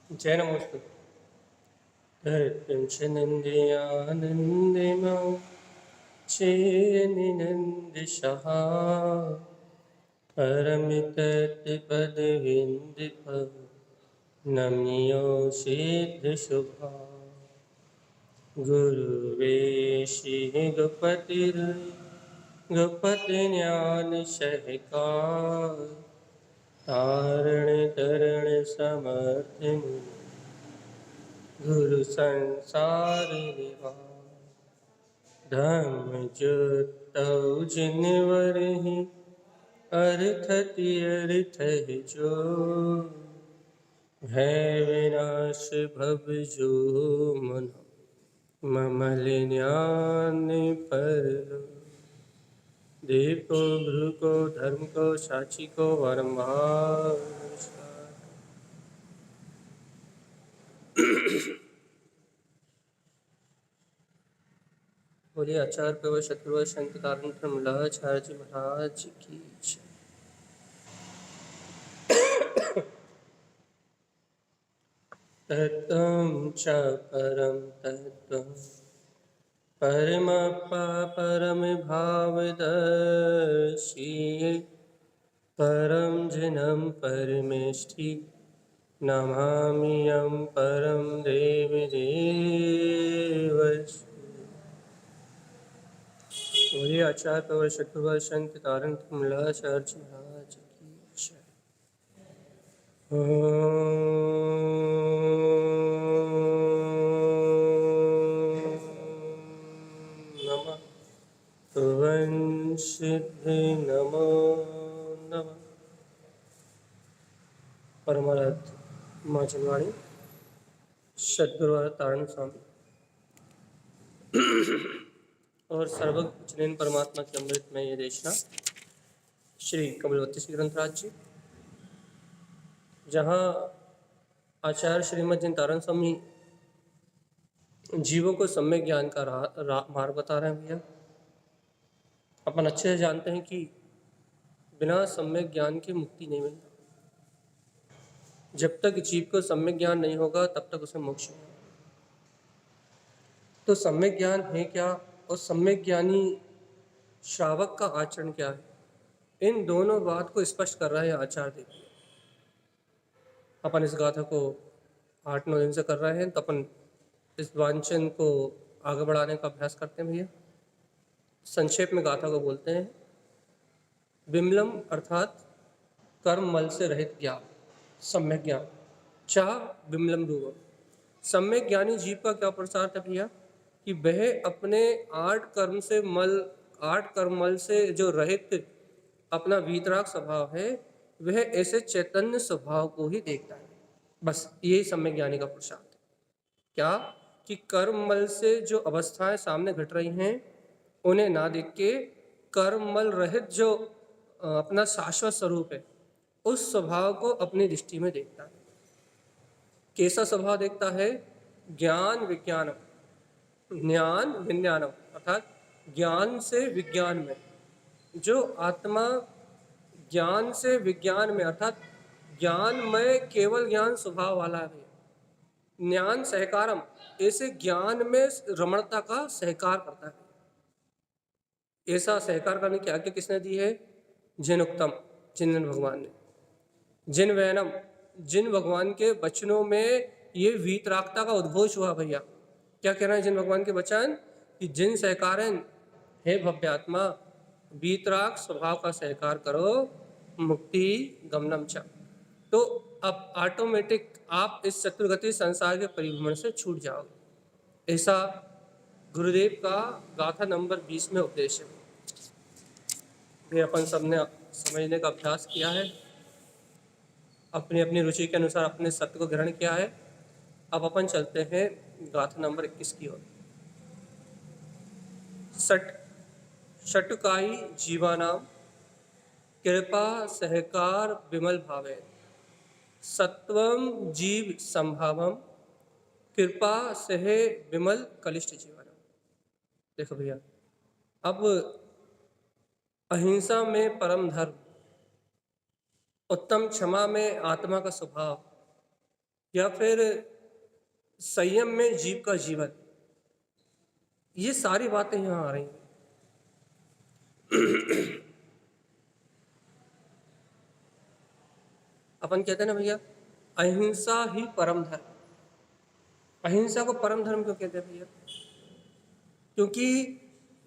जय नमोस्तु। तत्पुरुषनन्द्रियानन्दिमौ चेन्निनन्दिशः परमितत्पदविन्दिप नम्यो सिद्धशुभा गुरुवेशी गपतिज्ञानशहकार तारण तरण समर्थिनि गुरु संसार निवार धर्म जुतौ जिनवरहि अर्थति अर्थ जो भय विनाश भव जो मन ममल ज्ञान पर देव को भ्रु को धर्म को साक्षी को वारंवार नमस्कार। बोलिए आचार्य प्रवर शत्रुवर संत कारण धर्मलाचार्य जी महाराज की जय। तत्त्वं च परं तत्त्वं परमप्पा परमभावदर्शी परं जनं परमेष्ठि नमामि यं परं देवदेवस्य। बोलिए आचार्य प्रवर शत्रुवर संत कारण धर्मलाचार्य जी महाराज की जय। नमः भुवन सिद्धि नमो नमः। परमाराध्य माँ जनवाणी सद्गुरु तारण स्वामी और सर्वजनीन परमात्मा के अमृत में ये देशना श्री कमलवती श्री ग्रंथराज जी, जहाँ आचार्य श्रीमद जिन तारण स्वामी जीवों को सम्यक ज्ञान का मार्ग बता रहे हैं। भैया अपन अच्छे से जानते हैं कि बिना सम्यक ज्ञान की मुक्ति नहीं मिलती। जब तक जीव को सम्यक ज्ञान नहीं होगा तब तक उसे मोक्ष नहीं होगा। तो सम्यक ज्ञान है क्या और सम्यक ज्ञानी श्रावक का आचरण क्या है, इन दोनों बात को स्पष्ट कर रहा है आचार्य देव। अपन इस गाथा को 8-9 दिन से कर रहे हैं, तो अपन इस वांछन को आगे बढ़ाने का अभ्यास करते हैं। भैया संक्षेप में गाथा को बोलते हैं। विमलम अर्थात कर्म मल से रहित ज्ञान, सम्यक ज्ञान। चाह विमलम रूप। सम्यक ज्ञानी जीव का क्या प्रसार है भैया कि वह अपने 8 कर्म मल से जो रहित अपना वीतराग स्वभाव है, वह ऐसे चैतन्य स्वभाव को ही देखता है। बस यही सम्यक ज्ञानी का प्रसाद है। क्या कि कर्ममल से जो अवस्थाएं सामने घट रही हैं उन्हें ना देख के कर्ममल रहित जो अपना शाश्वत स्वरूप है उस स्वभाव को अपनी दृष्टि में देखता है। कैसा स्वभाव देखता है? ज्ञान विज्ञानम, ज्ञान विज्ञानम अर्थात ज्ञान से विज्ञान में। जो आत्मा ज्ञान से विज्ञान में अर्थात ज्ञान में केवल ज्ञान स्वभाव वाला है। ज्ञान सहकारम, ऐसे ज्ञान में रमणता का सहकार करता है। ऐसा सहकार करने की आज्ञा किसने दी है? जिन उत्तम, जिन भगवान ने। जिन वैनम, जिन भगवान के वचनों में ये वीतरागता का उद्घोष हुआ। भैया क्या कह रहे हैं जिन भगवान के वचन कि जिन सहकारन, हे भव्यात्मा वीतराग स्वभाव का सहकार करो, मुक्ति गमनम च। तो अब ऑटोमेटिक आप इस चतुर्गति संसार के परिभ्रमण से छूट जाओगे। ऐसा गुरुदेव का गाथा नंबर 20 में उपदेश है। ये अपन सबने समझने का अभ्यास किया है, अपनी अपनी रुचि के अनुसार अपने सत्य को ग्रहण किया है। अब अपन चलते हैं गाथा नंबर 21 की ओर। षटुकाई जीवानाम कृपा सहकार विमल भावे सत्वम जीव संभावम कृपा सहे विमल कलिष्ठ जीवनम। देखो भैया, अब अहिंसा में परम धर्म, उत्तम क्षमा में आत्मा का स्वभाव, या फिर संयम में जीव का जीवन, ये सारी बातें यहाँ आ रही हैं। अपन कहते हैं ना भैया, अहिंसा ही परम धर्म। अहिंसा को परम धर्म क्यों कहते हैं भैया? क्योंकि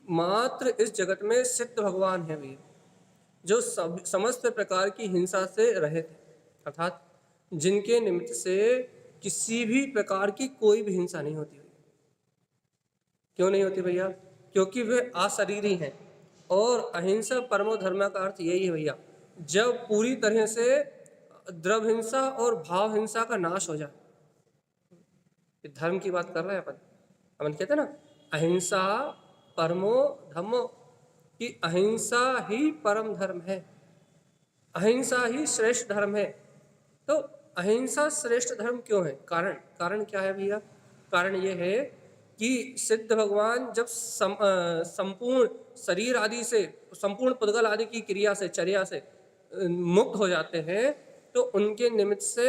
मात्र इस जगत में सिद्ध भगवान है भैया, जो समस्त प्रकार की हिंसा से रहित है, अर्थात जिनके निमित्त से किसी भी प्रकार की कोई भी हिंसा नहीं होती। क्यों नहीं होती भैया? क्योंकि वे अशरीरी हैं। और अहिंसा परमो धर्म का अर्थ यही है भैया, जब पूरी तरह से द्रव्य हिंसा और भाव हिंसा का नाश हो जाए। धर्म की बात कर रहे हैं अपन कहते हैं ना, अहिंसा परमो धर्मो, कि अहिंसा ही परम धर्म है, अहिंसा ही श्रेष्ठ धर्म है। तो अहिंसा श्रेष्ठ धर्म क्यों है? कारण क्या है भैया? कारण ये है कि सिद्ध भगवान जब संपूर्ण शरीर आदि से, संपूर्ण पुद्गल आदि की क्रिया से, चर्या से मुक्त हो जाते हैं, तो उनके निमित्त से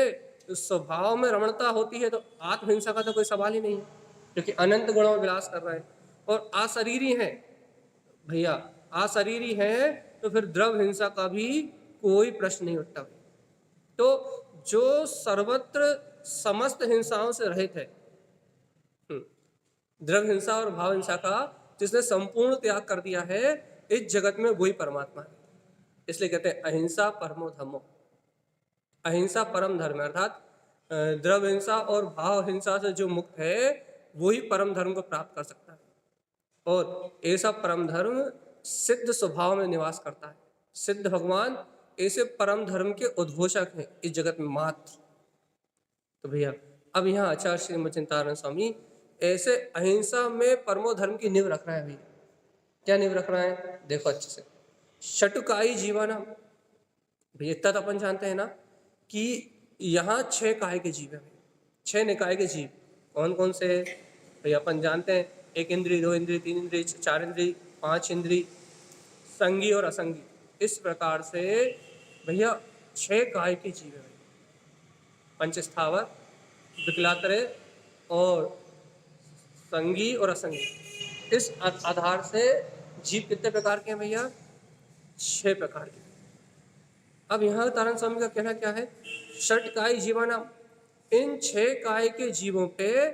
स्वभाव में रमणता होती है। तो आत्महिंसा का तो कोई सवाल ही नहीं है, क्योंकि अनंत गुणों में विलास कर रहे हैं और अशरीरी है भैया, अशरीरी है। तो फिर द्रव्य हिंसा का भी कोई प्रश्न नहीं उठता। तो जो सर्वत्र समस्त हिंसाओं से रहित है, द्रव्य हिंसा और भाव हिंसा का जिसने संपूर्ण त्याग कर दिया है, इस जगत में वही परमात्मा है। इसलिए कहते हैं अहिंसा परमो धर्मो, अहिंसा परम धर्म है। अर्थात द्रव्य हिंसा और भाव हिंसा से जो मुक्त है, वही परम धर्म को प्राप्त कर सकता है। और ऐसा परम धर्म सिद्ध स्वभाव में निवास करता है। सिद्ध भगवान ऐसे परम धर्म के उद्घोषक हैं इस जगत में मात्र। तो भैया अब यहाँ आचार्य श्री चिंतानंद स्वामी ऐसे अहिंसा में परमो धर्म की नींव रख रहा है भैया। क्या नींव रख रहा है? देखो अच्छे से, षटुकाई जीवाना भैया। इतना तो अपन जानते हैं ना कि यहाँ 6 काय के जीव है, 6 निकाय के जीव। कौन कौन से है भैया? अपन जानते हैं, 1 इंद्रिय, 2 इंद्रिय, 3 इंद्रिय, 4 इंद्रिय, 5 इंद्रिय, संगी और असंगी। इस प्रकार से भैया 6 काय के जीव है, पंचस्थावर, विकलात्रय और संगी और असंगी। इस आधार से जीव कितने प्रकार के हैं भैया? 6 प्रकार के। अब यहाँ तारण स्वामी का कहना क्या है? षटकाय जीवानाम, इन 6 काय के जीवों पे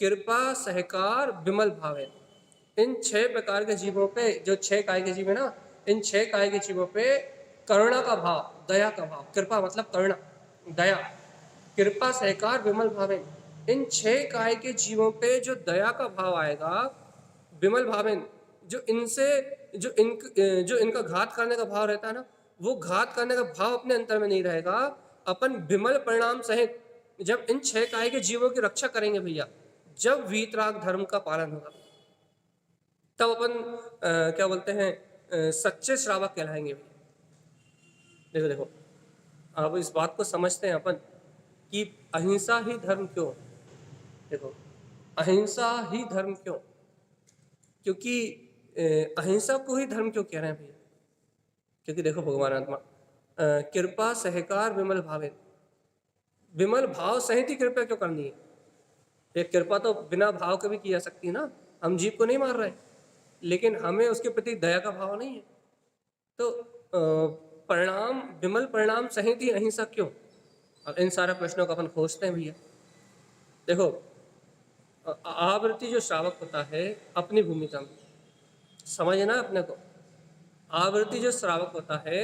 कृपा सहकार विमल भाव है। इन 6 प्रकार के जीवों पे, जो 6 काय के जीव है ना, इन 6 काय के जीवों पे करुणा का भाव, दया का भाव, कृपा मतलब करुणा, दया, कृपा सहकार विमल भावेन, इन 6 काय के जीवों पे जो दया का भाव आएगा, विमल भावेन, जो इनका घात करने का भाव रहता है ना, वो घात करने का भाव अपने अंतर में नहीं रहेगा। अपन विमल परिणाम सहित जब इन 6 काय के जीवों की रक्षा करेंगे भैया, जब वीतराग धर्म का पालन होगा, तब अपन क्या बोलते हैं, सच्चे श्रावक कहलाएंगे भैया। देखो अब इस बात को समझते हैं अपन कि अहिंसा ही धर्म क्यों। देखो अहिंसा ही धर्म क्यों, क्योंकि अहिंसा को ही धर्म क्यों कह रहे हैं भैया? क्योंकि देखो भगवान आत्मा कृपा सहकार विमल भावे, विमल भाव सहित ही कृपा क्यों करनी है? एक कृपा तो बिना भाव के भी की जा सकती है ना। हम जीव को नहीं मार रहे, लेकिन हमें उसके प्रति दया का भाव नहीं है। तो परिणाम, विमल परिणाम सहित ही अहिंसा क्यों? अब इन सारे प्रश्नों को अपन खोजते हैं भैया। देखो आवृत्ति जो श्रावक होता है अपनी भूमिका में, समझना अपने को, आवृत्ति जो श्रावक होता है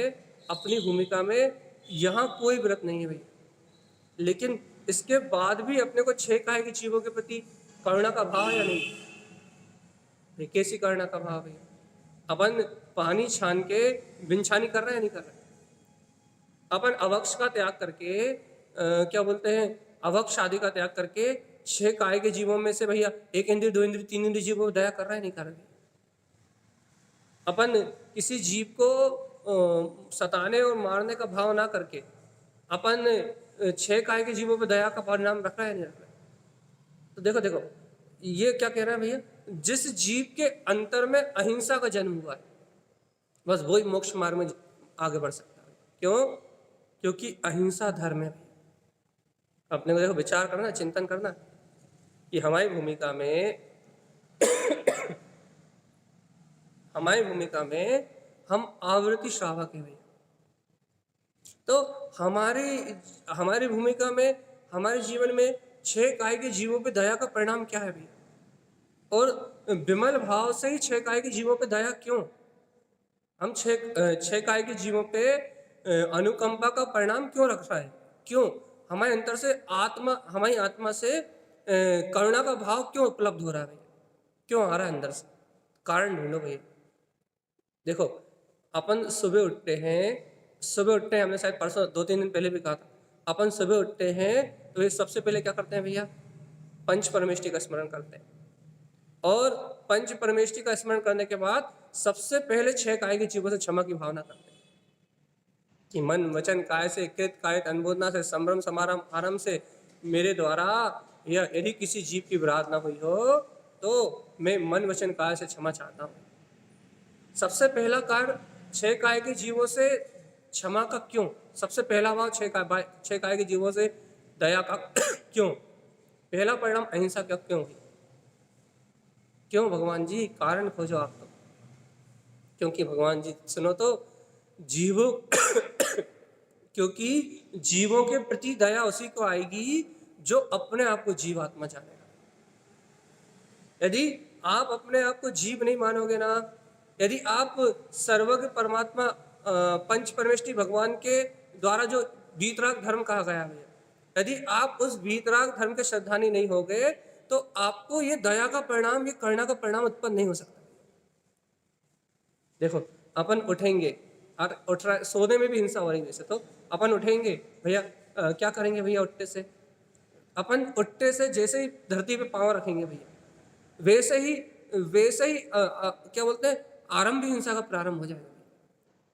अपनी भूमिका में, यहाँ कोई व्रत नहीं है भैया, लेकिन इसके बाद भी अपने को 6 काय के जीवों के प्रति करुणा का भाव है या नहीं? कैसी करुणा का भाव है? अपन पानी छान के बिनछानी कर रहे हैं, नहीं कर रहे? अपन अवक्ष का त्याग करके क्या बोलते हैं, अवक्ष आदि का त्याग करके 6 काय के जीवों में से भैया 1 इंद्रिय, 2 इंद्रिय, 3 इंद्रिय जीवों को दया कर रहे हैं, नहीं कर रहे? अपन किसी जीव को सताने और मारने का भाव ना करके अपन 6 काय के जीवों पर दया का परिणाम रख रहा है, नहीं रख रहा? तो देखो देखो ये क्या कह रहे हैं भैया, जिस जीव के अंतर में अहिंसा का जन्म हुआ है, बस वही मोक्ष मार्ग में आगे बढ़ सकता है। क्यों? क्योंकि अहिंसा धर्म है। अपने को देखो विचार करना, चिंतन करना कि हमारी भूमिका में हम आवृत्ति श्रावक हैं भैया। तो हमारी हमारी भूमिका में, हमारे जीवन में 6 काय के जीवों पे दया का परिणाम क्या है भैया? और विमल भाव से ही 6 काय के जीवों पे दया क्यों? हम 6 काय के जीवों पे अनुकंपा का परिणाम क्यों रख रहा है? क्यों हमारे अंतर से हमारी आत्मा से करुणा का भाव क्यों उपलब्ध हो रहा है भैया? क्यों आ रहा है अंदर से? कारण ढूंढो भैया। देखो, अपन सुबह उठते हैं, हमने शायद परसों 2-3 दिन पहले भी कहा था, अपन सुबह उठते हैं तो ये सबसे पहले क्या करते हैं भैया? पंच परमेष्टि का स्मरण करते हैं। और पंच परमेष्टि का स्मरण करने के बाद सबसे पहले 6 काय के जीवों से क्षमा की भावना करते हैं कि मन वचन काय से, कृत कायित अनुमोदना से, संभ्रम समारंभ आरंभ से मेरे द्वारा या यदि किसी जीव की विराध ना हुई हो तो मैं मन वचन काय से क्षमा चाहता हूँ। सबसे पहला कार्य 6 काय के जीवों से क्षमा का क्यों? सबसे पहला भाव 6 काय के जीवों से दया का क्यों? पहला परिणाम अहिंसा का क्यों? क्यों भगवान जी? कारण खोजो आप तो। क्योंकि भगवान जी सुनो तो, जीवों क्योंकि जीवों के प्रति दया उसी को आएगी जो अपने आप को जीव आत्मा जानेगा। यदि आप अपने आप को जीव नहीं मानोगे ना, यदि आप सर्वज्ञ परमात्मा पंच परमेष्टि भगवान के द्वारा जो वीतराग धर्म कहा गया है, यदि आप उस वीतराग धर्म के श्रद्धानी नहीं होगे तो आपको ये दया का परिणाम, ये करुणा का परिणाम उत्पन्न नहीं हो सकता। देखो, अपन उठेंगे और उठ रहा, सोने में भी हिंसा हो रही है वैसे तो। अपन उठेंगे भैया, क्या करेंगे भैया? अपन उठते से जैसे ही धरती पे पांव रखेंगे भैया, वैसे ही क्या बोलते हैं, आरंभ भी हिंसा का प्रारंभ हो जाएगा।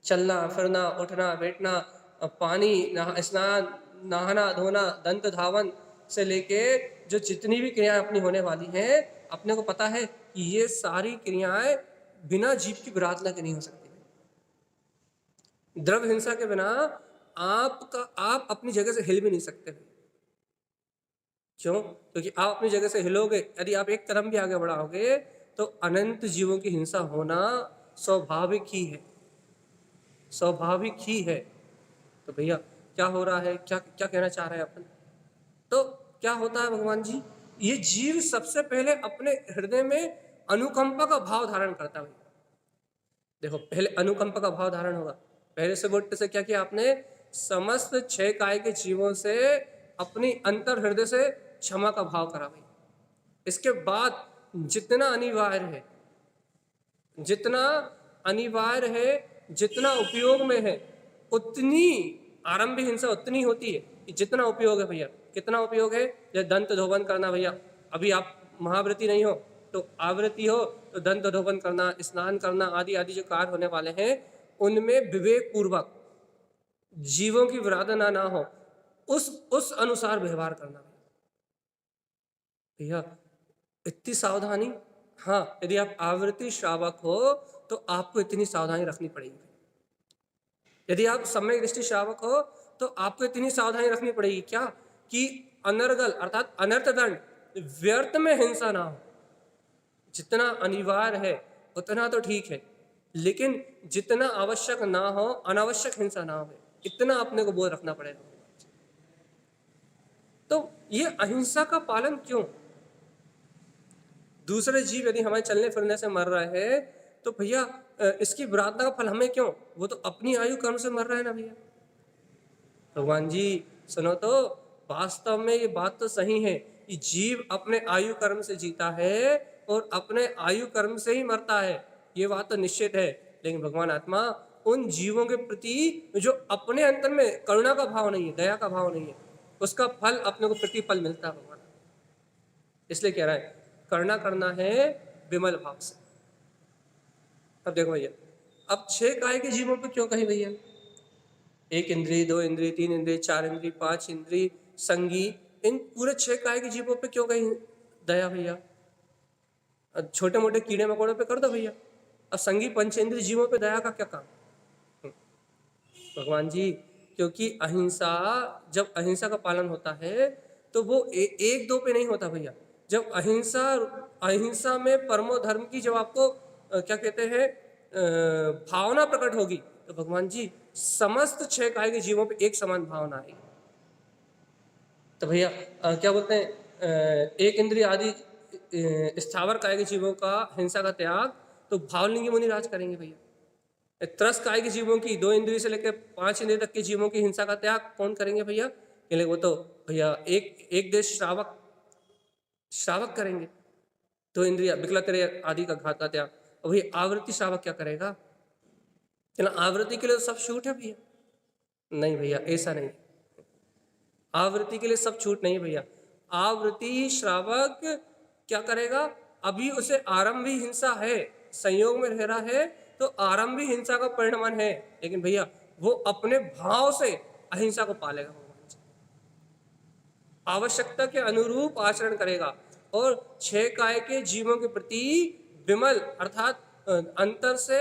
चलना फिरना, उठना बैठना, पानी, स्नान, नहाना धोना, दंत धावन से लेके जो जितनी भी क्रियाएं अपनी होने वाली हैं, अपने को पता है कि ये सारी क्रियाएं बिना जीव की विराधना के नहीं हो सकती। द्रव्य हिंसा के बिना आप अपनी जगह से हिल भी नहीं सकते। क्यों? क्योंकि आप अपनी जगह से हिलोगे, यदि आप एक कदम भी आगे बढ़ाओगे तो अनंत जीवों की हिंसा होना स्वाभाविक ही है, स्वाभाविक ही है। तो भैया क्या हो रहा है? क्या क्या कहना चाह रहे हैं अपन? तो क्या होता है भगवान जी? ये जीव सबसे पहले अपने हृदय में अनुकंपा का भाव धारण करता है। देखो, पहले अनुकंपा का भाव धारण होगा। पहले से बोलते से क्या किया आपने? समस्त 6 काय के जीवों से अपनी अंतर हृदय से क्षमा का भाव करा भाई। इसके बाद जितना अनिवार्य है, जितना उपयोग में है, उतनी आरंभिक हिंसा उतनी होती है कि जितना उपयोग है भैया। कितना उपयोग है? जैसे दंत धोवन करना भैया, अभी आप महाव्रती नहीं हो तो आवृत्ति हो तो दंत धोवन करना, स्नान करना आदि आदि जो कार्य होने वाले हैं, उनमें विवेक पूर्वक जीवों की विराधना ना हो, उस अनुसार व्यवहार करना भैया। इतनी सावधानी, हाँ, यदि आप आवृत्ति श्रावक हो तो आपको इतनी सावधानी रखनी पड़ेगी। यदि आप सम्यक दृष्टि श्रावक हो तो आपको इतनी सावधानी रखनी पड़ेगी क्या? कि अनर्गल अर्थात अनर्थ दंड, व्यर्थ में हिंसा ना हो। जितना अनिवार्य है उतना तो ठीक है, लेकिन जितना आवश्यक ना हो, अनावश्यक हिंसा ना हो, इतना अपने को बोध रखना पड़ेगा। तो ये अहिंसा का पालन क्यों? दूसरे जीव यदि हमारे चलने फिरने से मर रहे हैं तो भैया इसकी विराधना का फल हमें क्यों? वो तो अपनी आयु कर्म से मर रहा है ना भैया। भगवान जी सुनो तो, वास्तव में ये बात तो सही है कि जीव अपने आयु कर्म से जीता है और अपने आयु कर्म से ही मरता है, ये बात तो निश्चित है। लेकिन भगवान आत्मा उन जीवों के प्रति जो अपने अंतर में करुणा का भाव नहीं है, दया का भाव नहीं है, उसका फल अपने को प्रतिफल मिलता है भगवान। इसलिए कह रहा है करुणा करना है विमल भाव से। अब देखो भैया, अब 6 काय के जीवों पे क्यों कही भैया? 1 इंद्रिय, 2 इंद्रिय, 3 इंद्रिय, 4 इंद्रिय, 5 इंद्रिय, संगी, इन पूरे 6 काय के जीवों पे क्यों कही दया भैया? छोटे मोटे कीड़े मकोड़े पे कर दो भैया, अब संगी पंचेंद्रिय जीवों पे दया का क्या काम? भगवान जी क्योंकि अहिंसा, जब अहिंसा का पालन होता है तो वो एक दो पे नहीं होता भैया। जब अहिंसा अहिंसा में परमो धर्म की जब आपको क्या कहते हैं भावना प्रकट होगी, तो भगवान जी समस्त छह काय के जीवों पे एक समान भावना आएगी। तो भैया क्या बोलते हैं एक इंद्रिय आदि स्थावर काय के जीवों का हिंसा का त्याग तो भावलिंगी मुनि राज करेंगे भैया। त्रस काय के जीवों की, 2 इंद्रिय से लेकर 5 इंद्रिय तक के जीवों की हिंसा का त्याग कौन करेंगे भैया? वो तो भैया एक देश श्रावक श्रावक करेंगे। 2 इंद्रिया विकलत्रय आदि का घात का त्याग। और भैया आवृत्ति श्रावक क्या करेगा? आवृत्ति के लिए तो सब छूट है भैया? नहीं भैया, ऐसा नहीं। आवृत्ति के लिए सब छूट नहीं भैया। आवृत्ति श्रावक क्या करेगा? अभी उसे आरंभी हिंसा है, संयोग में रह रहा है तो आरंभी हिंसा का परिणमन है, लेकिन भैया वो अपने भाव से अहिंसा को पालेगा, भगवान जी आवश्यकता के अनुरूप आचरण करेगा और 6 काय के जीवों के प्रति विमल अर्थात अंतर से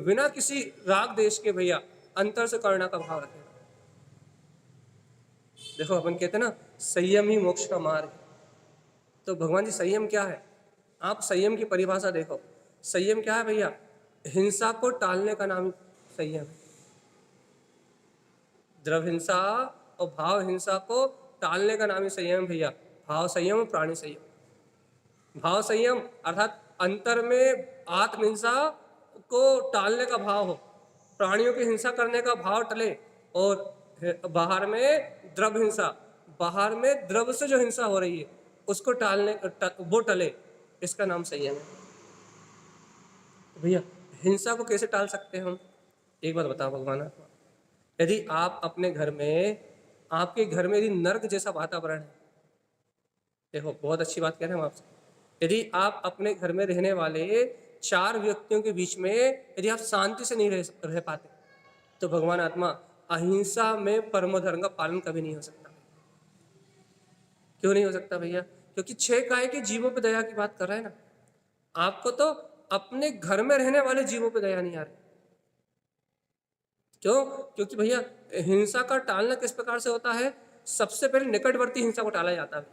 बिना किसी राग देश के भैया अंतर से करुणा का भाव रखेगा। देखो अपन कहते हैं ना संयम ही मोक्ष का मार्ग है, तो भगवान जी संयम क्या है? आप संयम की परिभाषा देखो। संयम क्या है भैया? हिंसा को टालने का नाम संयम है। द्रव्य हिंसा और भाव हिंसा को टालने का नाम ही संयम है भैया। भाव संयम और प्राणी संयम। भाव संयम अर्थात अंतर में आत्महिंसा को टालने का भाव हो, प्राणियों की हिंसा करने का भाव टले, और बाहर में द्रव्य हिंसा, बाहर में द्रव्य से जो हिंसा हो रही है उसको टालने वो टले, इसका नाम संयम है। भैया हिंसा को कैसे टाल सकते हैं हम? एक बात बताओ भगवान, यदि आप अपने घर में, आपके घर में यदि नर्क जैसा वातावरण है, देखो बहुत अच्छी बात कह रहे हैं हम आपसे, यदि आप अपने घर में रहने वाले 4 व्यक्तियों के बीच में यदि आप शांति से नहीं रह पाते, तो भगवान आत्मा अहिंसा में परम धर्म का पालन कभी नहीं हो सकता। क्यों नहीं हो सकता भैया? क्योंकि 6 काय के जीवों पे दया की बात कर रहे हैं ना। आपको तो अपने घर में रहने वाले जीवों पे दया नहीं आ रही। क्यों? क्योंकि भैया हिंसा का टालना किस प्रकार से होता है? सबसे पहले निकटवर्ती हिंसा को टाला जाता है,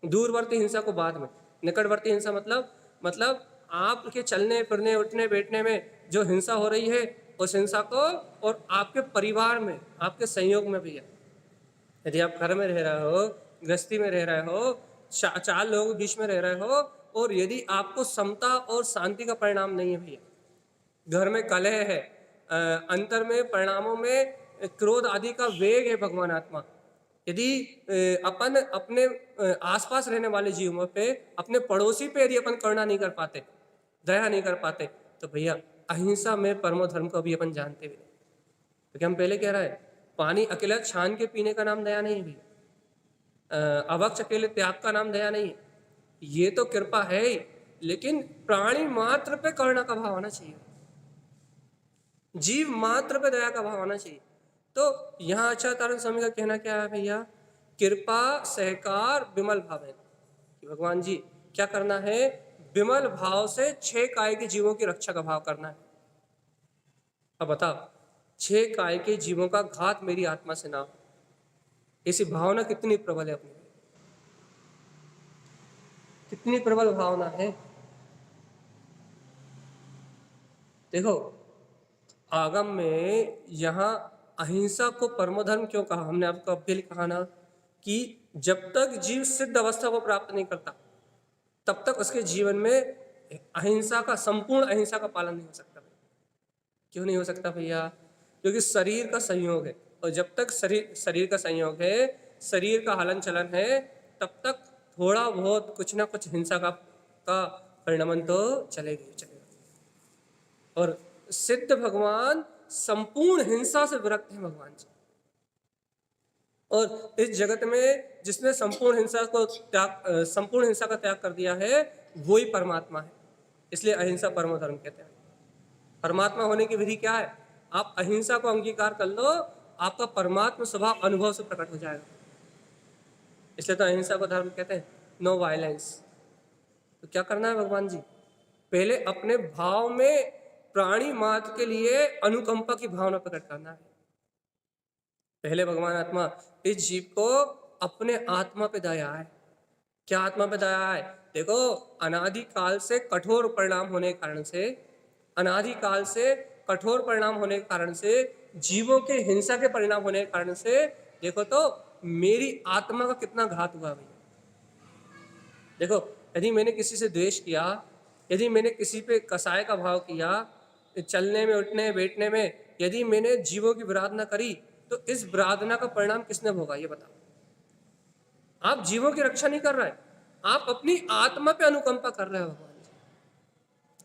दूरवर्ती हिंसा को बाद में। निकटवर्ती हिंसा मतलब आपके चलने फिरने उठने बैठने में जो हिंसा हो रही है उस हिंसा को, और आपके परिवार में, आपके संयोग में भैया, यदि आप घर में रह रहे हो, गृहस्थी में रह रहे हो, 4 लोगों के बीच में रह रहे हो, और यदि आपको समता और शांति का परिणाम नहीं है भैया, घर में कलह है, अंतर में परिणामों में क्रोध आदि का वेग है भगवान आत्मा, यदि अपन अपने आसपास रहने वाले जीवों पे, अपने पड़ोसी पे यदि अपन करुणा नहीं कर पाते, दया नहीं कर पाते, तो भैया अहिंसा में परमो धर्म को भी अपन जानते भी नहीं। क्योंकि हम पहले कह रहे हैं पानी अकेला छान के पीने का नाम दया नहीं है भैया, अभक्ष अकेले त्याग का नाम दया नहीं है। ये तो कृपा है ही, लेकिन प्राणी मात्र पे करुणा का भाव आना चाहिए, जीव मात्र पे दया का भाव आना चाहिए। तो यहाँ आचार्य स्वामी का कहना क्या है भैया? कृपा सहकार विमल भाव है कि भगवान जी क्या करना है? विमल भाव से 6 काय के जीवों की रक्षा का भाव करना है। अब बताओ 6 काय के जीवों का घात मेरी आत्मा से ना हो, ऐसी भावना कितनी प्रबल है अपनी, कितनी प्रबल भावना है। देखो आगम में यहाँ अहिंसा को परमो धर्म क्यों कहा? हमने आपको अब भी कहा ना कि जब तक जीव सिद्ध अवस्था को प्राप्त नहीं करता तब तक उसके जीवन में अहिंसा का, संपूर्ण अहिंसा का पालन नहीं हो सकता। क्यों नहीं हो सकता भैया? क्योंकि शरीर का संयोग है, और जब तक शरीर का संयोग है, शरीर का हलन चलन है, तब तक थोड़ा बहुत कुछ ना कुछ हिंसा का परिणमन तो चलेगा। और सिद्ध भगवान संपूर्ण हिंसा से विरक्त है भगवान जी, और इस जगत में जिसने संपूर्ण हिंसा का त्याग कर दिया है वही परमात्मा है। इसलिए अहिंसा परम धर्म कहते हैं। परमात्मा होने की विधि क्या है? आप अहिंसा को अंगीकार कर लो, आपका परमात्मा स्वभाव अनुभव से प्रकट हो जाएगा। इसलिए तो अहिंसा को धर्म कहते हैं, नो वायलेंस। तो क्या करना है भगवान जी? पहले अपने भाव में प्राणी मात्र के लिए अनुकंपा की भावना प्रकट करना है। पहले भगवान आत्मा इस जीव को अपने आत्मा पे दया है। क्या आत्मा पे दया है? देखो, अनादि काल से कठोर परिणाम होने के कारण से, अनादि काल से कठोर परिणाम होने के कारण से, जीवों के हिंसा के परिणाम होने के कारण से, देखो तो मेरी आत्मा का कितना घात हुआ भाई। देखो, यदि मैंने किसी से द्वेष किया, यदि मैंने किसी पे कसाय का भाव किया, चलने में, उठने बैठने में यदि मैंने जीवों की विराधना करी, तो इस विराधना का परिणाम किसने भोगा ये बताओ? आप जीवों की रक्षा नहीं कर रहे हैं, आप अपनी आत्मा पे अनुकंपा कर रहे हो भगवान जी।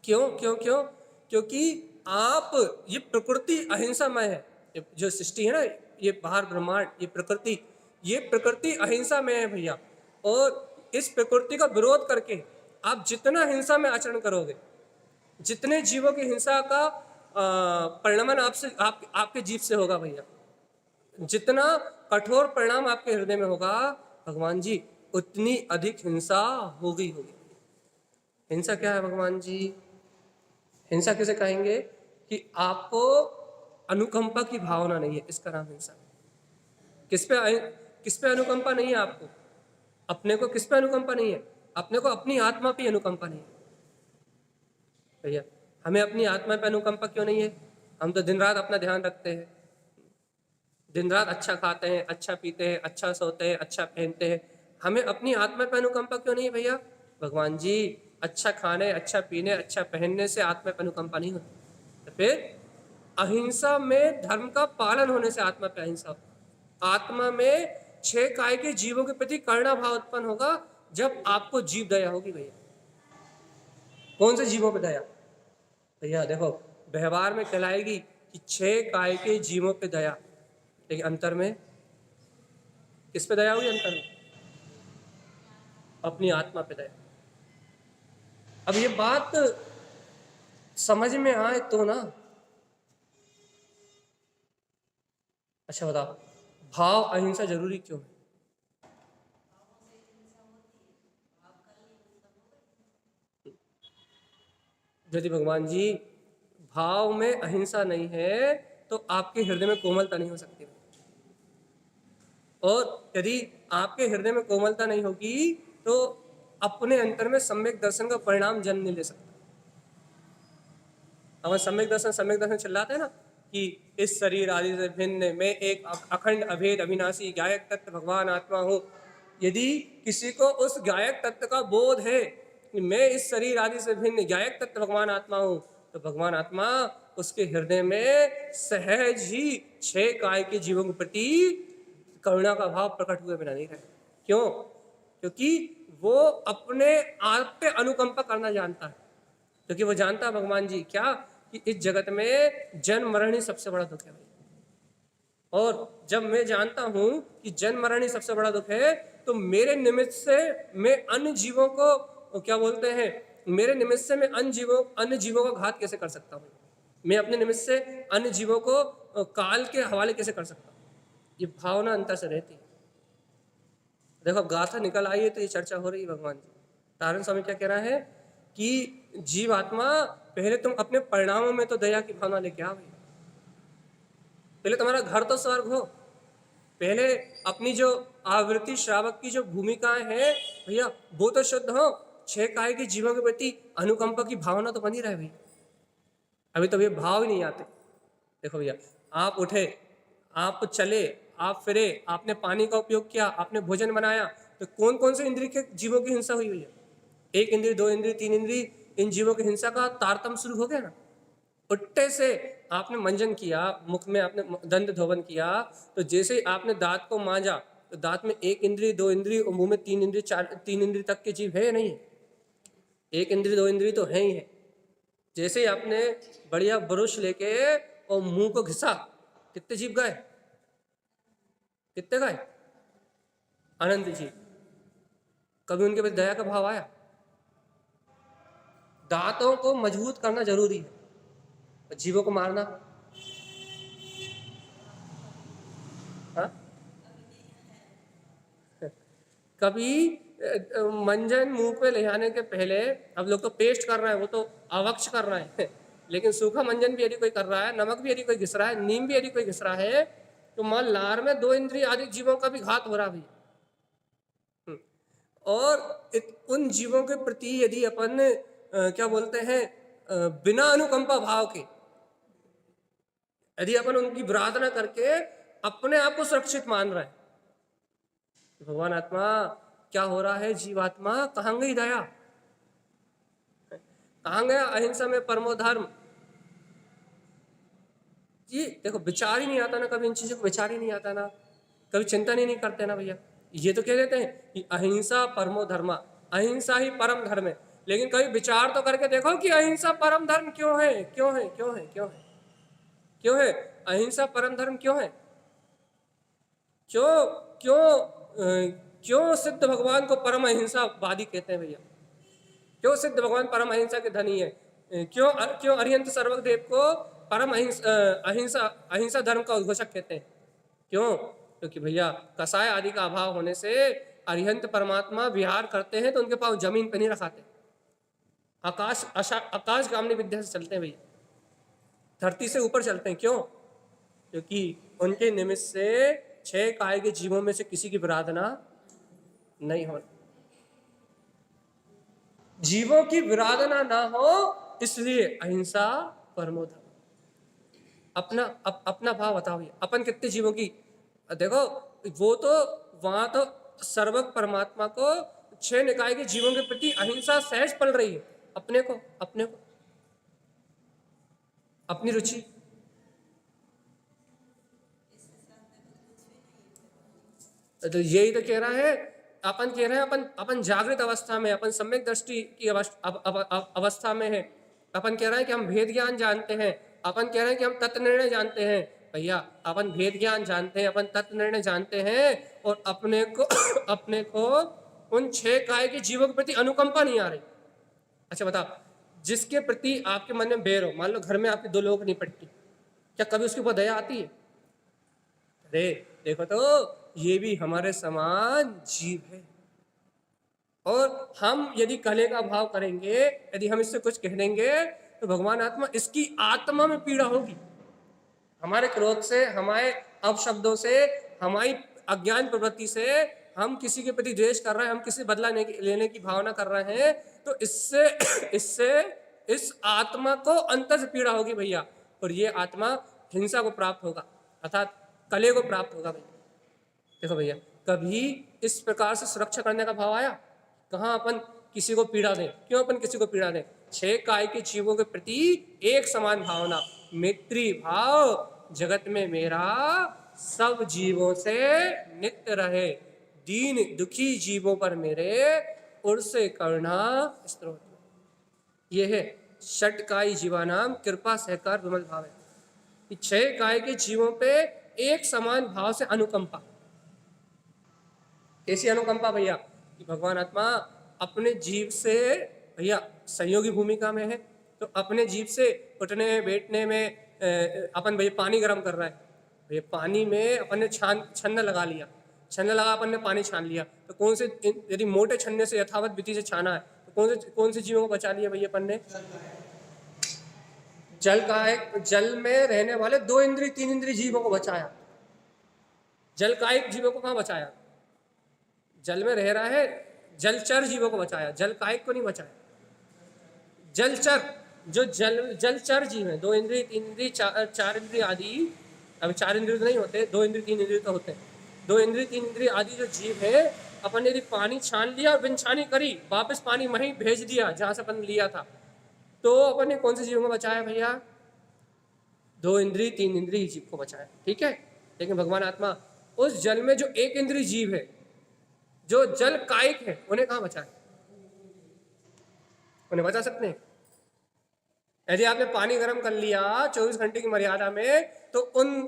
क्यों क्यों क्यों? क्योंकि आप, ये प्रकृति अहिंसामय है। ये जो सृष्टि है ना, ये बाहर ब्रह्मांड, ये प्रकृति अहिंसामय है भैया। और इस प्रकृति का विरोध करके आप जितना हिंसा में आचरण करोगे, जितने जीवों की हिंसा का परिणमन आपके जीव से होगा भैया, जितना कठोर परिणाम आपके हृदय में होगा भगवान जी, उतनी अधिक हिंसा होगी। हिंसा क्या है भगवान जी? हिंसा किसे कहेंगे? कि आपको अनुकंपा की भावना नहीं है, इसका नाम हिंसा। किस पे अनुकंपा नहीं है आपको? अपने को किस पे अनुकंपा नहीं है? अपने को अपनी आत्मा पे अनुकंपा नहीं है भैया। हमें अपनी आत्मा पे अनुकंपा क्यों नहीं है? हम तो दिन रात अपना ध्यान रखते हैं, दिन रात अच्छा खाते हैं, अच्छा पीते हैं, अच्छा सोते हैं, अच्छा पहनते हैं। हमें अपनी आत्मा पे अनुकंपा क्यों नहीं है भैया? भगवान जी, अच्छा खाने, अच्छा पीने, अच्छा पहनने से आत्मा पे अनुकंपा नहीं होती। तो फिर अहिंसा में, धर्म का पालन होने से आत्मा पे अहिंसा होती। आत्मा में 6 काय के जीवों के प्रति करुणा भाव उत्पन्न होगा जब आपको जीव दया होगी भैया। कौन से जीवों पे दया भैया? देखो, व्यवहार में कहलाएगी कि 6 काय के जीवों पे दया, लेकिन अंतर में किस पे दया हुई? अंतर में अपनी आत्मा पे दया। अब ये बात समझ में आए तो ना। अच्छा बताओ, भाव अहिंसा जरूरी क्यों है? यदि भगवान जी भाव में अहिंसा नहीं है तो आपके हृदय में कोमलता नहीं हो सकती। और यदि आपके हृदय में कोमलता नहीं होगी तो अपने अंतर में सम्यक दर्शन का परिणाम जन्म नहीं ले सकता। हमें सम्यक दर्शन चिल्लाते हैं ना कि इस शरीर आदि से भिन्न मैं एक अखंड अभेद अविनाशी गायक तत्व भगवान आत्मा हूँ। यदि किसी को उस गायक तत्व का बोध है कि मैं इस शरीर आदि से भिन्न गायक तत्व भगवान आत्मा हूँ, तो भगवान आत्मा उसके हृदय में सहज ही 6 काय के जीवों के प्रति करुणा का भाव प्रकट हुए बिना नहीं रहे। क्यों? क्योंकि वो अपने आप पे अनुकंपा करना जानता है। क्योंकि वो जानता है भगवान जी क्या, कि इस जगत में जन्म मरण ही सबसे बड़ा दुख है भाई। और जब मैं जानता हूं कि जन्म मरण ही सबसे बड़ा दुख है, तो मेरे निमित्त से मैं अन्य जीवों को क्या बोलते हैं, मेरे निमित्त से मैं अन्य जीवों का घात कैसे कर सकता हूँ? मैं अपने निमित्त से अन्य जीवों को काल के हवाले कैसे कर सकता हूँ? ये भावना अंतर से रहती है। देखो, अब गाथा निकल आई है तो ये चर्चा हो रही है भगवान जी। तारण स्वामी क्या कह रहा है कि जीव आत्मा, पहले तुम अपने परिणामों में तो दया की भावना लेके आओ। पहले तुम्हारा घर तो स्वर्ग हो। पहले अपनी जो आवृत्ति श्रावक की जो भूमिकाएं हैं भैया, वो तो शुद्ध हो। 6 काय के जीवों के प्रति अनुकंपा की भावना तो बनी रहे भैया। अभी तो ये भाव ही नहीं आते। देखो भैया, आप उठे, आप चले, आप फिरे, आपने पानी का उपयोग किया, आपने भोजन बनाया, तो कौन कौन से इंद्रिय के जीवों की हिंसा हुई भैया? 1 इंद्रिय, 2 इंद्रिय, 3 इंद्रिय, इन जीवों की हिंसा का तारतम्य शुरू हो गया ना। उट्टे से आपने मंजन किया, मुख में आपने दंत धोवन किया, तो जैसे ही आपने दांत को मांजा, तो दांत में 1 इंद्रिय, 2 इंद्रिय और मुंह में 3 इंद्रिय, 3 इंद्रिय तक के जीव है या नहीं है? 1 इंद्रिय 2 इंद्रिय तो है ही है। जैसे ही आपने बढ़िया ब्रश लेके और मुंह को घिसा, कितने जीव गए? कितने गए? अनंत जीव। कभी उनके प्रति दया का भाव आया? दांतों को मजबूत करना जरूरी है, जीवों को मारना हाँ? कभी मंजन मुंह पे ले आने के पहले, अब लोग तो पेस्ट कर रहे हैं, वो तो अवक्ष कर रहे हैं लेकिन सूखा मंजन भी यदि कोई कर रहा है, नमक भी यदि कोई घिस रहा है, नीम भी यदि कोई घिस रहा है, तो मान लार में 2 इंद्रिय आदि जीवों का भी घात हो रहा भैया। और उन जीवों के प्रति यदि अपन क्या बोलते हैं बिना अनुकंपा भाव के यदि अपन उनकी विराधना करके अपने आप को सुरक्षित मान रहे हैं, भगवान आत्मा क्या हो रहा है, जीवात्मा कहाँ गई दया, कहाँ गया अहिंसा में परमो धर्म। जी देखो विचार ही नहीं आता ना, कभी इन चीजों को विचार ही नहीं आता ना, कभी चिंतन ही नहीं करते ना भैया। ये तो कह देते हैं कि अहिंसा परमो धर्मा, अहिंसा ही परम धर्म है, लेकिन कभी विचार तो करके देखो कि अहिंसा परम धर्म क्यों है, क्यों है, क्यों है, क्यों है, क्यों है अहिंसा परम धर्म क्यों है? क्यों क्यों क्यों सिद्ध भगवान को परम अहिंसावादी कहते हैं भैया? क्यों सिद्ध भगवान परम अहिंसा के धनी है? क्यों क्यों अरिहंत सर्वदेव को परम अहिंसा धर्म का उद्घोषक कहते हैं? क्यों? क्योंकि भैया कसाय आदि का अभाव होने से अरिहंत परमात्मा विहार करते हैं तो उनके पाँव जमीन पर नहीं रखाते, आकाशगामी विद्या से चलते हैं भैया, धरती से ऊपर चलते हैं। क्यों? क्योंकि उनके निमित्त से 6 काय के जीवों में से किसी की विराधना नहीं हो, जीवों की विराधना ना हो, इसलिए अहिंसा परमो धर्म। अपना भाव बताओ भैया, अपन कितने जीवों की, देखो वो तो वहां तो सर्वक परमात्मा को 6 निकाय के जीवों के प्रति अहिंसा सहज पल रही है, अपने को अपनी रुचि। तो यही तो कह रहा है, अपन कह रहे हैं अपन जागृत अवस्था में, अपन सम्यक दृष्टि की अवस्था में है, अपन कह रहे हैं कि हम भेद ज्ञान जानते हैं, अपन कह रहे हैं कि हम तत्व निर्णय जानते हैं। भैया अपन भेद ज्ञान जानते हैं, अपन तत्व निर्णय जानते हैं, और अपने को उन 6 काय के जीवों के प्रति अनुकंपा नहीं आ रही। अच्छा बताओ, जिसके प्रति आपके मन में बैर हो, मान लो घर में आपके 2 लोगों की निपटती, क्या कभी उसके ऊपर दया आती है? अरे देखो तो ये भी हमारे समान जीव है, और हम यदि कले का भाव करेंगे, यदि हम इससे कुछ कह देंगे तो भगवान आत्मा इसकी आत्मा में पीड़ा होगी। हमारे क्रोध से, हमारे अपशब्दों से, हमारी अज्ञान प्रवृत्ति से हम किसी के प्रति द्वेष कर रहे हैं, हम किसी बदला लेने की भावना कर रहे हैं, तो इससे इस आत्मा को अंतर से पीड़ा होगी भैया, और ये आत्मा हिंसा को प्राप्त होगा, अर्थात कले को प्राप्त होगा भैया। देखो भैया, कभी इस प्रकार से सुरक्षा करने का भाव आया? कहाँ अपन किसी को पीड़ा दें? क्यों अपन किसी को पीड़ा दें? 6 काय के जीवों के प्रति एक समान भावना, मैत्री भाव, जगत में मेरा सब जीवों से नित्य रहे, दीन दुखी जीवों पर मेरे उर्से करुणा स्त्रोत। ये है षटकाई जीवानाम कृपा सहकार विमल भाव है। 6 काय के जीवों पे एक समान भाव से अनुकंपा। कैसी अनुकंपा भैया? कि भगवान आत्मा अपने जीव से भैया सहयोगी भूमिका में है, तो अपने जीव से उठने बैठने में अपन भैया पानी गर्म कर रहा है, भैया पानी में अपन ने छन्न लगा लिया, छन्न लगा अपन ने पानी छान लिया, तो कौन से, यदि मोटे छन्ने से यथावत विधि से छाना है तो कौन से जीवों को बचा लिया भैया अपन ने? जल में रहने वाले 2 इंद्रिय 3 इंद्रिय जीवों को बचाया। जल कायिक जीवों को कहाँ बचाया? जल में रह रहा है जलचर जीवों को बचाया, जल कायिक को नहीं बचाया। जलचर जो जलचर जीव है, 2 इंद्रिय 3 इंद्रिय 4 इंद्रिय आदि, अभी 4 इंद्रिय तो नहीं होते, 2 इंद्रिय 3 इंद्रिय तो होते हैं, 2 इंद्रिय 3 इंद्रिय आदि जो जीव है, अपन ने यदि पानी छान लिया और बिन छानी करी, वापस पानी वहीं भेज दिया जहां से अपन लिया था, तो अपन ने कौन से जीव को बचाया भैया? 2 इंद्रिय 3 इंद्रिय जीव को बचाया, ठीक है। लेकिन भगवान आत्मा उस जल में जो 1 इंद्रिय जीव है, जो जल कायिक है, उन्हें कहाँ बचाए? उन्हें बचा सकते हैं? यदि आपने पानी गर्म कर लिया 24 घंटे की मर्यादा में, तो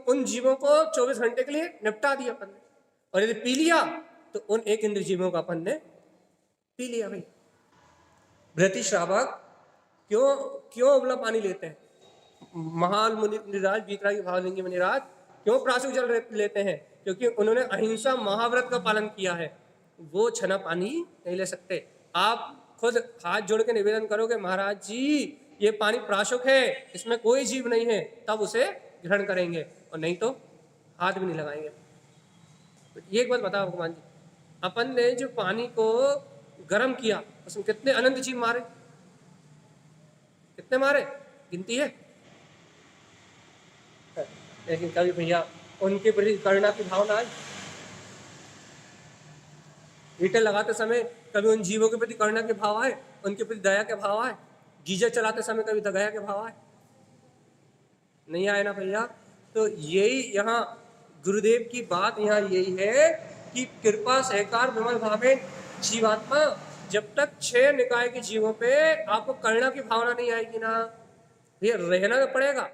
उन जीवों को 24 घंटे के लिए निपटा दिया अपन ने, और यदि पी लिया तो उन 1 इंद्रिय जीवों का अपन ने पी लिया भाई। भृति श्रावक क्यों उबला पानी लेते हैं? महान मुनिराज बीतरागी भावलिंगी मुनिराज क्यों प्राशुक जल लेते हैं? क्योंकि उन्होंने अहिंसा महाव्रत का पालन किया है, वो छना पानी नहीं ले सकते। आप खुद हाथ जोड़ के निवेदन करोगे, महाराज जी ये पानी प्राशुक है, इसमें कोई जीव नहीं है, तब उसे ग्रहण करेंगे, और नहीं तो हाथ भी नहीं लगाएंगे। तो ये एक बात बताओ भगवान जी, अपन ने जो पानी को गर्म किया उसमें कितने अनंत जीव मारे, कितने मारे, गिनती है? लेकिन कभी भैया उनके प्रति करुणा की भावना आई? हीटर लगाते समय कभी उन जीवों के प्रति करुणा के भाव आए, उनके प्रति दया के भाव आए? गीजर चलाते समय कभी दया के भाव आए? नहीं आए ना भैया। तो यही यहाँ गुरुदेव की बात यहाँ यही है कि कृपा सहकार विमल भावे जीवात्मा, जब तक 6 निकाय के जीवों पे आपको करुणा की भावना नहीं आएगी ना, ये रहना तो पड़ेगा,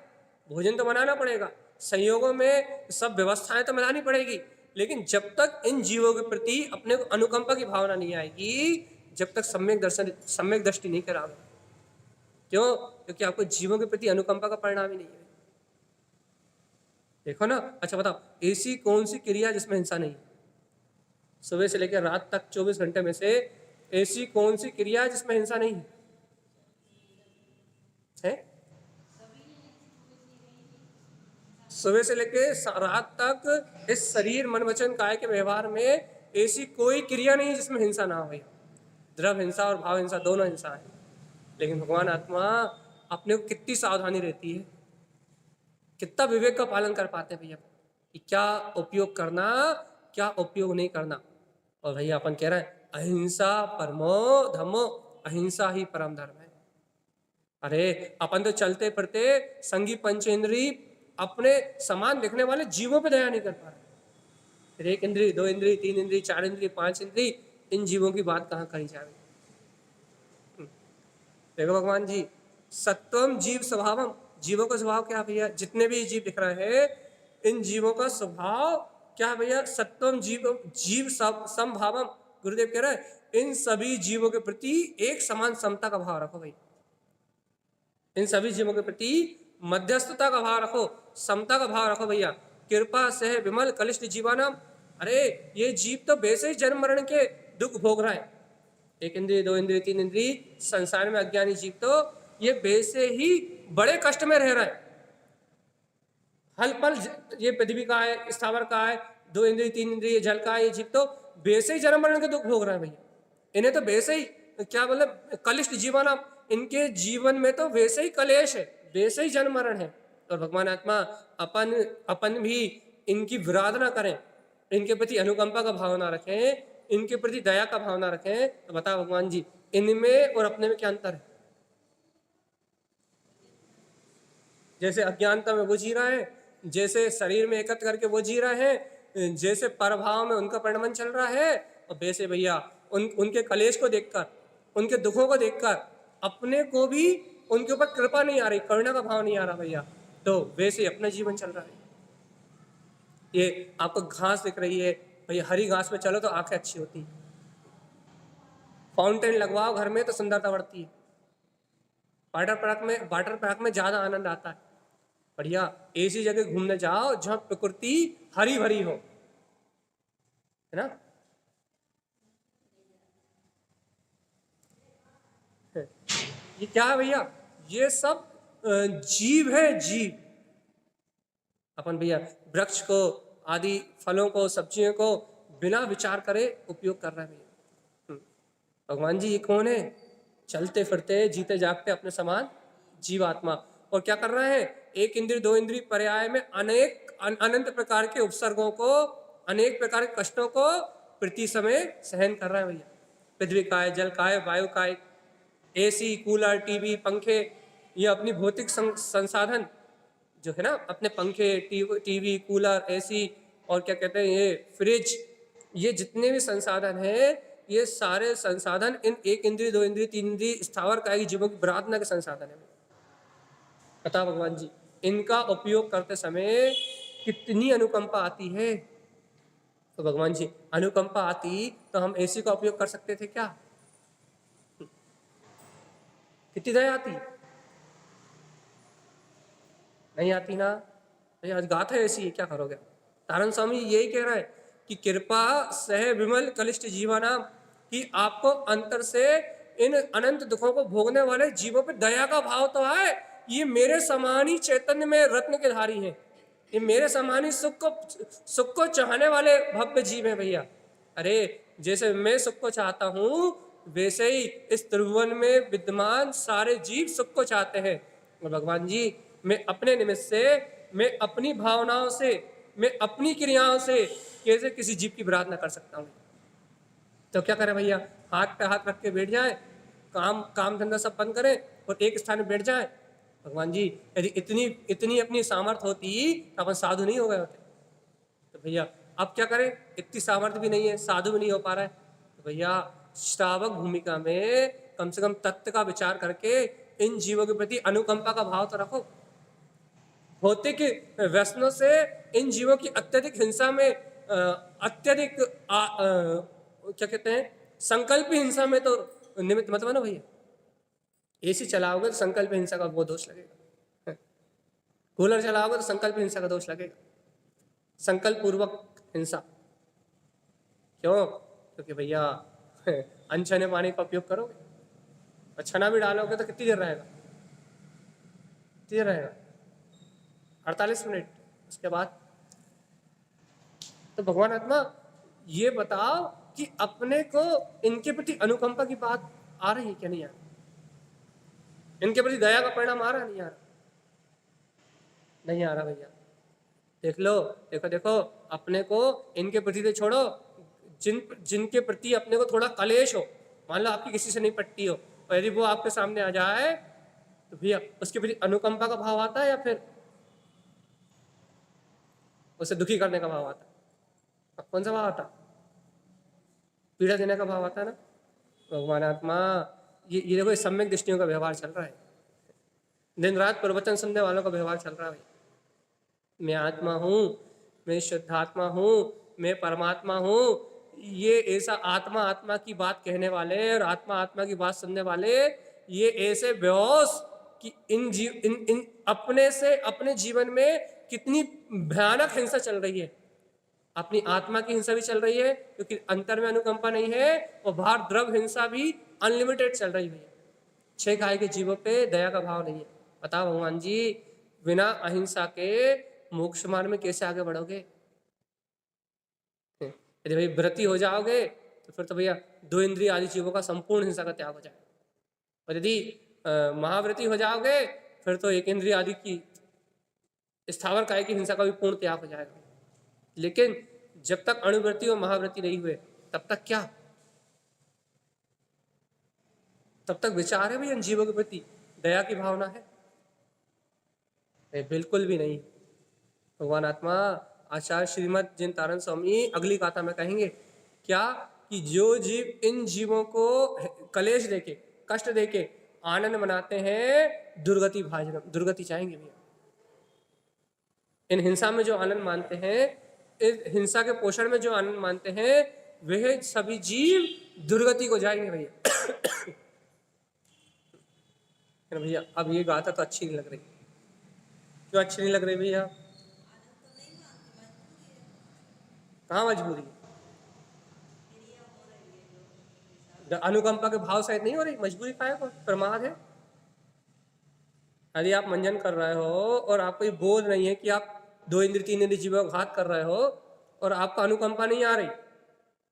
भोजन तो बनाना पड़ेगा, संयोगों में सब व्यवस्थाएं तो बनानी पड़ेगी, लेकिन जब तक इन जीवों के प्रति अपने को अनुकंपा की भावना नहीं आएगी, जब तक सम्यक दृष्टि नहीं कराओगे। क्यों? क्योंकि आपको जीवों के प्रति अनुकंपा का परिणाम ही नहीं है। देखो ना, अच्छा बताओ, ऐसी कौन सी क्रिया जिसमें हिंसा नहीं? सुबह से लेकर रात तक 24 घंटे में से ऐसी कौन सी क्रिया जिसमें हिंसा नहीं है? सुबह से लेकर रात तक इस शरीर मन वचन काय के व्यवहार में ऐसी कोई क्रिया नहीं जिसमें हिंसा ना हो। द्रव्य हिंसा और भाव हिंसा दोनों हिंसा है, लेकिन भगवान आत्मा अपने को कितनी सावधानी रहती है, कितना विवेक का पालन कर पाते हैं भैया कि क्या उपयोग करना, क्या उपयोग नहीं करना। और भैया अपन कह रहे हैं अहिंसा परमो धर्मो, अहिंसा ही परम धर्म है। अरे अपन तो चलते फिरते संगी पंचेंद्री अपने समान दिखने वाले जीवों पे दया नहीं कर पा रहे। फिर 1 इंद्री, 2 इंद्री, 3 इंद्री, 4 इंद्री, 5 इंद्री, इन जीवों की बात कहाँ करी जाए? देखो भगवान जी, सत्वम जीव स्वभावम, जीवों का स्वभाव क्या भैया? जितने भी जीव दिख रहे हैं इन जीवों का स्वभाव क्या भैया? सत्वम जीव समभावम। गुरुदेव कह रहे हैं इन सभी जीवों के प्रति एक समान समता का भाव रखो भाई, इन सभी जीवों के प्रति मध्यस्थता का भाव रखो, समता का भाव रखो भैया। कृपा सह विमल कलिष्ठ जीवानाम, अरे ये जीव तो वैसे ही जन्म मरण के दुख भोग रहा है। 1 इंद्रिय, 2 इंद्रिय, 3 इंद्रिय, संसार में अज्ञानी जीव तो ये वैसे ही बड़े कष्ट में रह रहा है। हल पल ये पृथ्वी का है, स्थावर का है, 2 इंद्रिय, 3 इंद्रिय, जल का है, ये जीव तो वैसे ही जन्म मरण के दुख भोग रहा है भैया। इन्हें तो वैसे ही क्या मतलब कलिष्ठ जीवन, इनके जीवन में तो वैसे ही कलेश है, वैसे ही जन्म मरण है। और भगवान आत्मा अपन भी इनकी विराधना करें, इनके प्रति अनुकंपा का भावना रखें, इनके प्रति दया का भावना रखें। तो बताओ भगवान जी, इनमें और अपने में क्या अंतर है? जैसे अज्ञानता में वो जी रहा है, जैसे शरीर में एकत्र करके वो जी रहे हैं, जैसे परभाव में उनका परिणमन चल रहा है, और वैसे भैया उनके कलेश को देखकर, उनके दुखों को देखकर अपने को भी उनके ऊपर कृपा नहीं आ रही, करुणा का भाव नहीं आ रहा भैया। तो वैसे अपना जीवन चल रहा है। ये आपको घास दिख रही है भैया, हरी घास पे चलो तो आंखें अच्छी होती है, फाउंटेन लगवाओ घर में तो सुंदरता बढ़ती है, वाटर पार्क में ज्यादा आनंद आता है। बढ़िया ऐसी जगह घूमने जाओ जहां प्रकृति हरी भरी हो, है ना? ये क्या है भैया? ये सब जीव है, जीव। अपन भैया वृक्ष को, आदि फलों को, सब्जियों को बिना विचार करे उपयोग कर रहे हैं भैया। भगवान जी ये कौन है? चलते फिरते जीते जागते अपने समान जीवात्मा, और क्या कर रहे हैं? 1 इंद्रिय, 2 इंद्रिय पर्याय में अनेक अनंत प्रकार के उपसर्गों को, अनेक प्रकार के कष्टों को प्रति समय सहन कर रहे हैं भैया। पृथ्वी का है, जल का है, वायु का है, एसी, कूलर, टीवी, पंखे, ये अपनी भौतिक संसाधन जो है ना, अपने पंखे, टीवी, कूलर, एसी और क्या कहते हैं ये फ्रिज, ये जितने भी संसाधन हैं, ये सारे संसाधन इन 1 इंद्रिय, 2 इंद्रिय, 3 इंद्रिय स्थावर कायिक जीवों की प्रार्थना के संसाधन है। पता भगवान जी, इनका उपयोग करते समय कितनी अनुकंपा आती है। तो भगवान जी अनुकंपा आती तो हम एसी का उपयोग कर सकते थे क्या? कितनी दया आती? नहीं आती ना। तो आज गाथा ऐसी है, क्या करोगे? तारण स्वामी यही कह रहा है कि कृपा सह विमल कलिष्ठ जीवानाम, कि आपको अंतर से इन अनंत दुखों को भोगने वाले जीवों पर दया का भाव तो है। ये मेरे समान ही चैतन्य में रत्न के धारी हैं, ये मेरे समान ही सुख को चाहने वाले भव्य जीव है भैया। अरे जैसे मैं सुख को चाहता हूँ, वैसे ही इस त्रिभुवन में विद्यमान सारे जीव सुख को चाहते हैं। और भगवान जी, मैं अपने निमित्त से, मैं अपनी भावनाओं से, मैं अपनी क्रियाओं से कैसे किसी जीव की विराधना कर सकता हूँ? तो क्या करें भैया? हाथ पे हाथ रख के बैठ जाए, काम धंधा सब बंद करें और एक स्थान में बैठ जाए? भगवान जी, यदि इतनी इतनी अपनी सामर्थ्य होती तो अपन साधु नहीं हो गए होते। तो भैया अब क्या करें? इतनी सामर्थ्य भी नहीं है, साधु भी नहीं हो पा रहा है। तो भैया श्रावक भूमिका में कम से कम तत्व का विचार करके इन जीवों के प्रति अनुकंपा का भाव तो रखो। भौतिक व्यसनों से इन जीवों की अत्यधिक हिंसा में अत्यधिक क्या कहते हैं, संकल्प हिंसा में तो निमित्त मत बनो भैया। एसी चलाओगे तो संकल्प हिंसा का वो दोष लगेगा, कूलर चलाओगे तो संकल्प हिंसा का दोष लगेगा, संकल्प पूर्वक हिंसा। क्यों? क्योंकि भैया अनछने पानी का उपयोग करोगे और छना भी डालोगे तो कितनी देर रहेगा? कितनी देर रहेगा? 48 मिनट। उसके बाद तो भगवान आत्मा ये बताओ कि अपने को इनके प्रति अनुकंपा की बात आ रही है क्या? नहीं आ रही? इनके प्रति दया का परिणाम आ रहा? नहीं आ रहा? नहीं आ रहा भैया। देख लो, देखो देखो, अपने को इनके प्रति तो छोड़ो, जिनके प्रति अपने को थोड़ा कलेश हो, मान लो आपकी किसी से नहीं पटती हो, और यदि वो आपके सामने आ जाए तो भैया उसके प्रति अनुकंपा का भाव आता है या फिर उसे दुखी करने का भाव आता है? कौन सा भाव आता? पीड़ा देने का भाव आता है ना। भगवान आत्मा ये देखो, इस सम्यक दृष्टियों का व्यवहार चल रहा है, दिन रात प्रवचन सुनने वालों का व्यवहार चल रहा है। मैं आत्मा हूँ, मैं शुद्धात्मा हूँ, मैं परमात्मा हूँ, ये ऐसा आत्मा आत्मा की बात कहने वाले और आत्मा आत्मा की बात सुनने वाले ये ऐसे बेहोश कि इन अपने से अपने जीवन में कितनी भयानक हिंसा चल रही है। अपनी आत्मा की हिंसा भी चल रही है क्योंकि अंतर में अनुकंपा नहीं है, और बाहर द्रव हिंसा भी अनलिमिटेड चल रही है। 6 काय के जीवों पे दया का भाव नहीं है। बताओ भगवान जी, बिना अहिंसा के मोक्ष मार्ग में कैसे आगे बढ़ोगे? यदि भाई व्रती हो जाओगे तो फिर तो भैया 2 इंद्रिय आदि जीवों का संपूर्ण हिंसा का त्याग हो जाएगा, और यदि महाव्रती हो जाओगे फिर तो 1 इंद्रिय आदि की स्थावर काय की हिंसा का भी पूर्ण त्याग हो जाएगा। लेकिन जब तक अणुव्रती और महाव्रती नहीं हुए तब तक क्या? तब तक विचार है भैया इन जीवों के प्रति दया की भावना है? बिल्कुल भी नहीं। भगवान आत्मा आचार्य श्रीमद जिन तारण स्वामी अगली गाथा में कहेंगे क्या कि जो जीव इन जीवों को कलेश देके, कष्ट देके आनंद मनाते हैं, दुर्गति भाजनम, दुर्गति चाहेंगे भैया। इन हिंसा में जो आनंद मानते हैं, इस हिंसा के पोषण में जो आनंद मानते हैं, वह सभी जीव दुर्गति को जाएंगे भैया। भैया अब ये गाथा तो अच्छी नहीं लग रही। क्यों अच्छी नहीं लग रही भैया? कहाँ मजबूरी? अनुकंपा के भाव सहित नहीं हो रही, मजबूरी का है, प्रमाद है। यदि आप मंजन कर रहे हो और आपको ये बोध नहीं है कि आप 2 इंद्रिय 3 इंद्रिय जीवों का घात कर रहे हो और आपका अनुकंपा नहीं आ रही,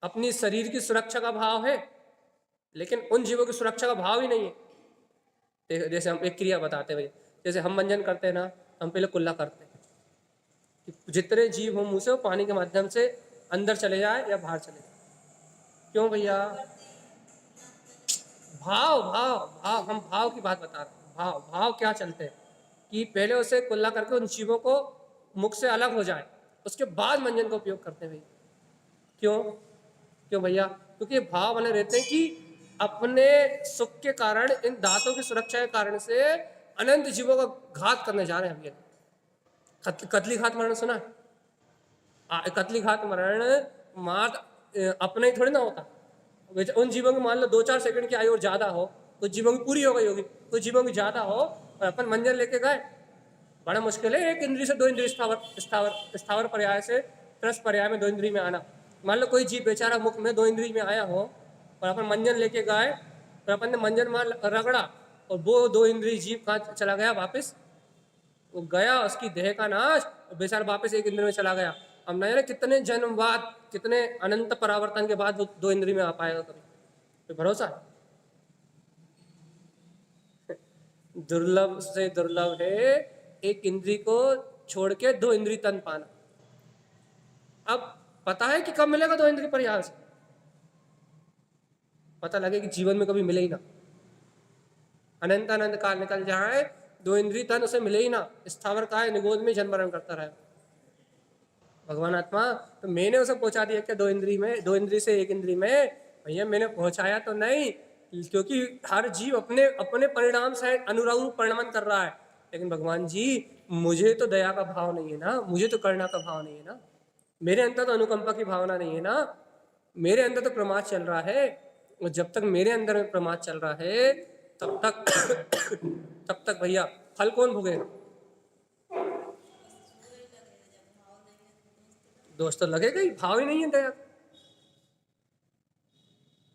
अपनी शरीर की सुरक्षा का भाव है लेकिन उन जीवों की सुरक्षा का भाव ही नहीं है। जैसे हम एक क्रिया बताते हुए, जैसे हम मंजन करते हैं ना, हम पहले कुल्ला करते हैं कि जितने जीव हो मुँह से वो पानी के माध्यम से अंदर चले जाए या बाहर चले जाए। क्यों भैया? भाव भाव भाव, हम भाव की बात बता रहे हैं। भाव भाव क्या चलते हैं कि पहले उसे कुल्ला करके उन जीवों को मुख से अलग हो जाए, उसके बाद मंजन का उपयोग करते हैं भैया। क्यों? क्यों भैया? क्योंकि ये भाव बने रहते हैं कि अपने सुख के कारण, इन दांतों की सुरक्षा के कारण से अनंत जीवों का घात करने जा रहे हैं भैया। कतली घात मरण सुना है? कतली घात मरण मात अपने ही थोड़ी ना होता। उन जीवों की मान लो 2-4 सेकंड की आयु और ज्यादा हो, कुछ जीवों की पूरी हो गई होगी, कुछ जीवों की ज्यादा हो, और अपन मंजन लेके गए, बड़ा मुश्किल है 1 इंद्रिय से 2 इंद्रिय स्थावर पर्याय से त्रस पर्याय में 2 इंद्रिय में आना। मान लो कोई जीव बेचारा मुख में 2 इंद्रिय में आया हो और अपन मंजन लेके गए और अपन ने मंजन मार रगड़ा और वो 2 इंद्रिय जीव कहाँ चला गया वापस? वो गया, उसकी देह का नाश, बेचारा वापस एक इंद्रिय में चला गया। अब न जाने कितने जन्म बाद, कितने अनंत परावर्तन के बाद वो 2 इंद्रिय में आ पाएगा कभी, तो भरोसा है? दुर्लभ से दुर्लभ है एक इंद्री को छोड़ के 2 इंद्री तन पाना। अब पता है कि कब मिलेगा 2 इंद्री परिहार से, पता लगे कि जीवन में कभी मिले ही ना, अनंत अनंत काल निकल जाए, 2 इंद्री तन उसे मिले ही ना, स्थावर का है, निगोद में जन्म मरण करता रहे भगवान आत्मा। तो मैंने उसे पहुंचा दिया क्या 2 इंद्री में, 2 इंद्री से 1 इंद्री में? भैया मैंने पहुंचाया तो नहीं, क्योंकि हर जीव अपने अपने परिणाम से अनुरूप परिणमन कर रहा है। लेकिन भगवान जी मुझे तो दया का भाव नहीं है ना, मुझे तो करुणा का भाव नहीं है ना, मेरे अंदर तो अनुकंपा की भावना नहीं है ना, मेरे अंदर तो प्रमाद चल रहा है। और जब तक मेरे अंदर में प्रमाद चल रहा है तब तक तब तक भैया फल कौन भोगेगा? दोष तो लगेगा ही, भाव ही नहीं है दया,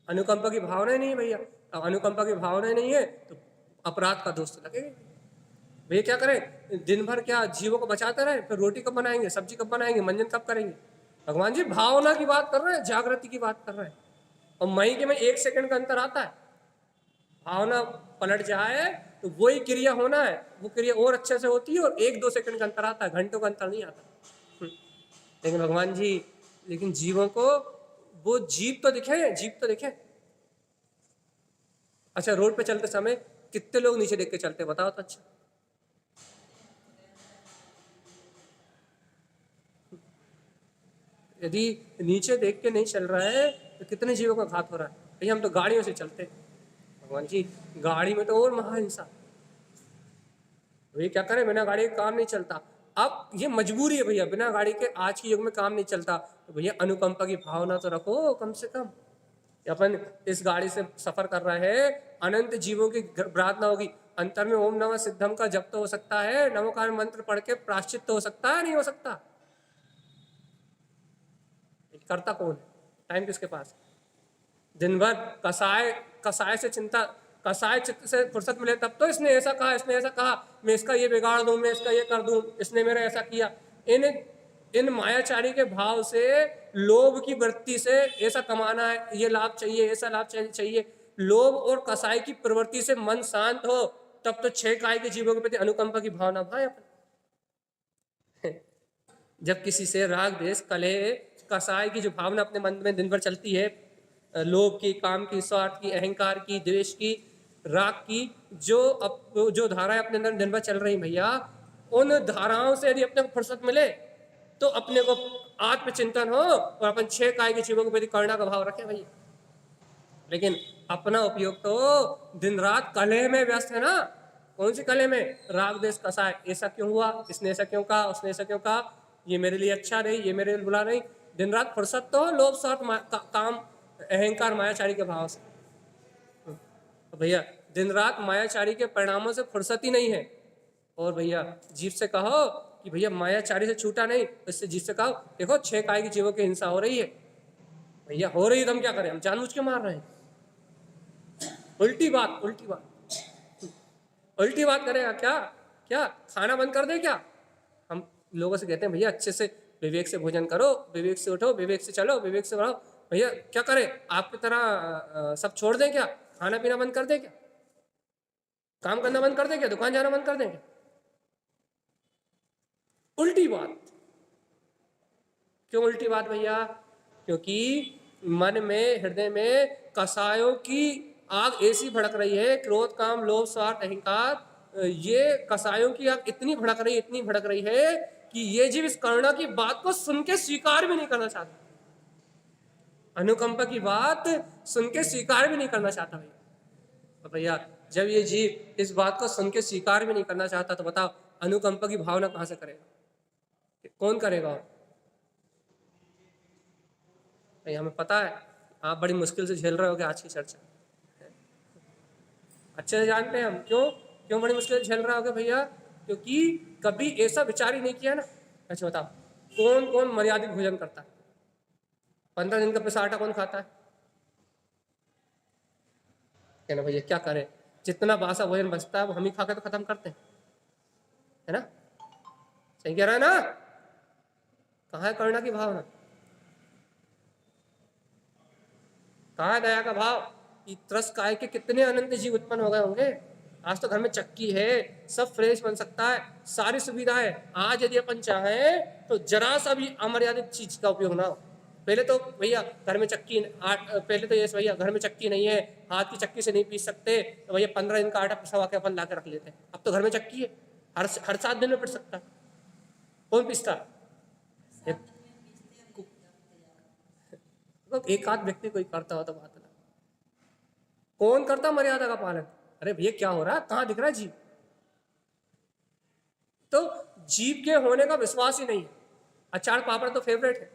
अनुकंपा की भावना ही नहीं है भैया। अब अनुकंपा की भावना ही नहीं है तो अपराध का दोष तो लगेगा। भैया क्या करें, दिन भर क्या जीवों को बचाते रहे, फिर रोटी कब बनाएंगे, सब्जी कब बनाएंगे, मंजन कब करेंगे? भगवान जी भावना की बात कर रहे हैं, जागृति की बात कर रहे हैं। और मई के में 1 सेकंड का अंतर आता है, भावना पलट जाए तो वही क्रिया होना है, वो क्रिया और अच्छे से होती है, और 1-2 सेकंड का अंतर आता है, घंटों का अंतर नहीं आता। लेकिन भगवान जी, लेकिन जीवों को वो जीव तो दिखे, जीव तो दिखे। अच्छा रोड पे चलते समय कितने लोग नीचे देख के चलते बताओ तो? अच्छा यदि नीचे देख के नहीं चल रहा है तो कितने जीवों का घात हो रहा है। भैया हम तो गाड़ियों से चलते, भगवान जी गाड़ी में तो और महाहिंसा। भैया क्या करें, बिना गाड़ी के काम नहीं चलता। अब ये मजबूरी है भैया, बिना गाड़ी के आज के युग में काम नहीं चलता। तो भैया अनुकंपा की भावना तो रखो कम से कम। अपन इस गाड़ी से सफर कर रहे हैं, अनंत जीवों की प्रार्थना होगी, अंतर में ओम नमः सिद्धम का जप तो हो सकता है, नमोकार मंत्र पढ़ के प्राश्चित तो हो सकता है, नहीं हो सकता? करता कौन है? टाइम किसके पास? दिन भर कसाय कसाय से चिंता, कसाय चित्त से फुर्सत मिले तब तो इसने ऐसा कहा, इसने ऐसा कहा, मैं इसका ये बिगाड़ दूं, मैं इसका ये कर दूं, इसने मेरा ऐसा किया। इन मायाचारी के भाव से, लोभ की वृत्ति से, ऐसा कमाना है, ये लाभ चाहिए, ऐसा लाभ चाहिए, लोभ और कसाई की प्रवृत्ति से मन शांत हो तब तो 6 काय के जीवों के प्रति अनुकंपा की भावना भाई अपन। जब किसी से राग द्वेष कलह कसाय की जो भावना अपने मन में दिन भर चलती है, लोभ की, काम की, स्वार्थ की, अहंकार की, द्वेष की, राग की, जो धाराएं अपने अंदर दिन भर चल रही भैया, उन धाराओं से यदि अपने को फुर्सत मिले तो अपने को आत्मचिंतन हो और अपन 6 काय के जीवों के प्रति करुणा का भाव रखें भैया। लेकिन अपना उपयोग तो दिन रात कलह में व्यस्त है ना। कौन सी कलह में? राग द्वेष कसाय, ऐसा क्यों हुआ, इसने ऐसा क्यों कहा, उसने ऐसा क्यों कहा, ये मेरे लिए अच्छा नहीं, ये मेरे लिए बुरा नहीं। दिन रात फुर्सत तो लोभ स्वार्थ काम अहंकार मायाचारी के भाव से। तो भैया दिन रात मायाचारी के परिणामों से फुर्सत ही नहीं है। और भैया जीव से कहो कि भैया मायाचारी से छूटा नहीं, इससे जीव से कहो देखो 6 काय की जीवों की हिंसा हो रही है। भैया हो रही है तो हम क्या करें, हम जानबूझ के मार रहे हैं? उल्टी बात, उल्टी बात, उल्टी बात करेगा क्या? क्या खाना बंद कर दे क्या? हम लोगों से कहते हैं भैया अच्छे से विवेक से भोजन करो, विवेक से उठो, विवेक से चलो, विवेक से बढ़ो। भैया क्या करें, आपकी तरह सब छोड़ दें क्या? खाना पीना बंद कर दें क्या? काम करना बंद कर दें क्या? दुकान जाना बंद कर दें क्या? उल्टी बात। क्यों उल्टी बात भैया? क्योंकि मन में, हृदय में कसायों की आग ऐसी भड़क रही है, क्रोध काम लोभ स्वार्थ अहंकार, ये कसायों की आग इतनी भड़क रही, इतनी भड़क रही है कि ये जीव इस करुणा की बात को सुन के स्वीकार भी नहीं करना चाहता। अनुकंपा की बात सुन के स्वीकार भी नहीं करना चाहता भैया। तो भैया जब ये जीव इस बात को सुन के स्वीकार भी नहीं करना चाहता तो बताओ अनुकंपा की भावना कहां से करेगा? कौन करेगा? भैया हमें पता है आप बड़ी मुश्किल से झेल रहे हो आज की चर्चा, अच्छे से जानते हैं हम क्यों क्यों बड़ी मुश्किल से झेल रहे होगे भैया। क्योंकि कभी ऐसा विचार ही नहीं किया ना। अच्छा बताओ कौन कौन मर्यादित भोजन करता है? 15 दिन का पिसा आटा कौन खाता है? कहना भैया क्या करें, जितना बासा भोजन बचता है वो हम ही खा के तो खत्म करते हैं, है ना। सही कह रहा है ना? कहाँ है करुणा की भावना? कहाँ है दया का भाव? कि त्रस काय के कितने अनंत जीव उत्पन्न हो गए होंगे। आज तो घर में चक्की है, सब फ्रेश बन सकता है, सारी सुविधाएं। आज यदि अपन चाहें तो जरा सा भी अमर्यादित चीज का उपयोग ना हो। पहले तो भैया घर में चक्की पहले तो ये भैया घर में चक्की नहीं है, हाथ की चक्की से नहीं पीस सकते, तो भैया 15 दिन का आटा पिसवा के अपन ला के रख लेते हैं। अब तो घर में चक्की है, हर 7 दिन में पिस सकता है। कौन पिसता? एक आध व्यक्ति कोई करता हो तो बात अलग। कौन करता मर्यादा का पालन? अरे भैया क्या हो रहा है, कहाँ दिख रहा है जीव? तो जीव के होने का विश्वास ही नहीं है। अचार पापड़ तो फेवरेट है,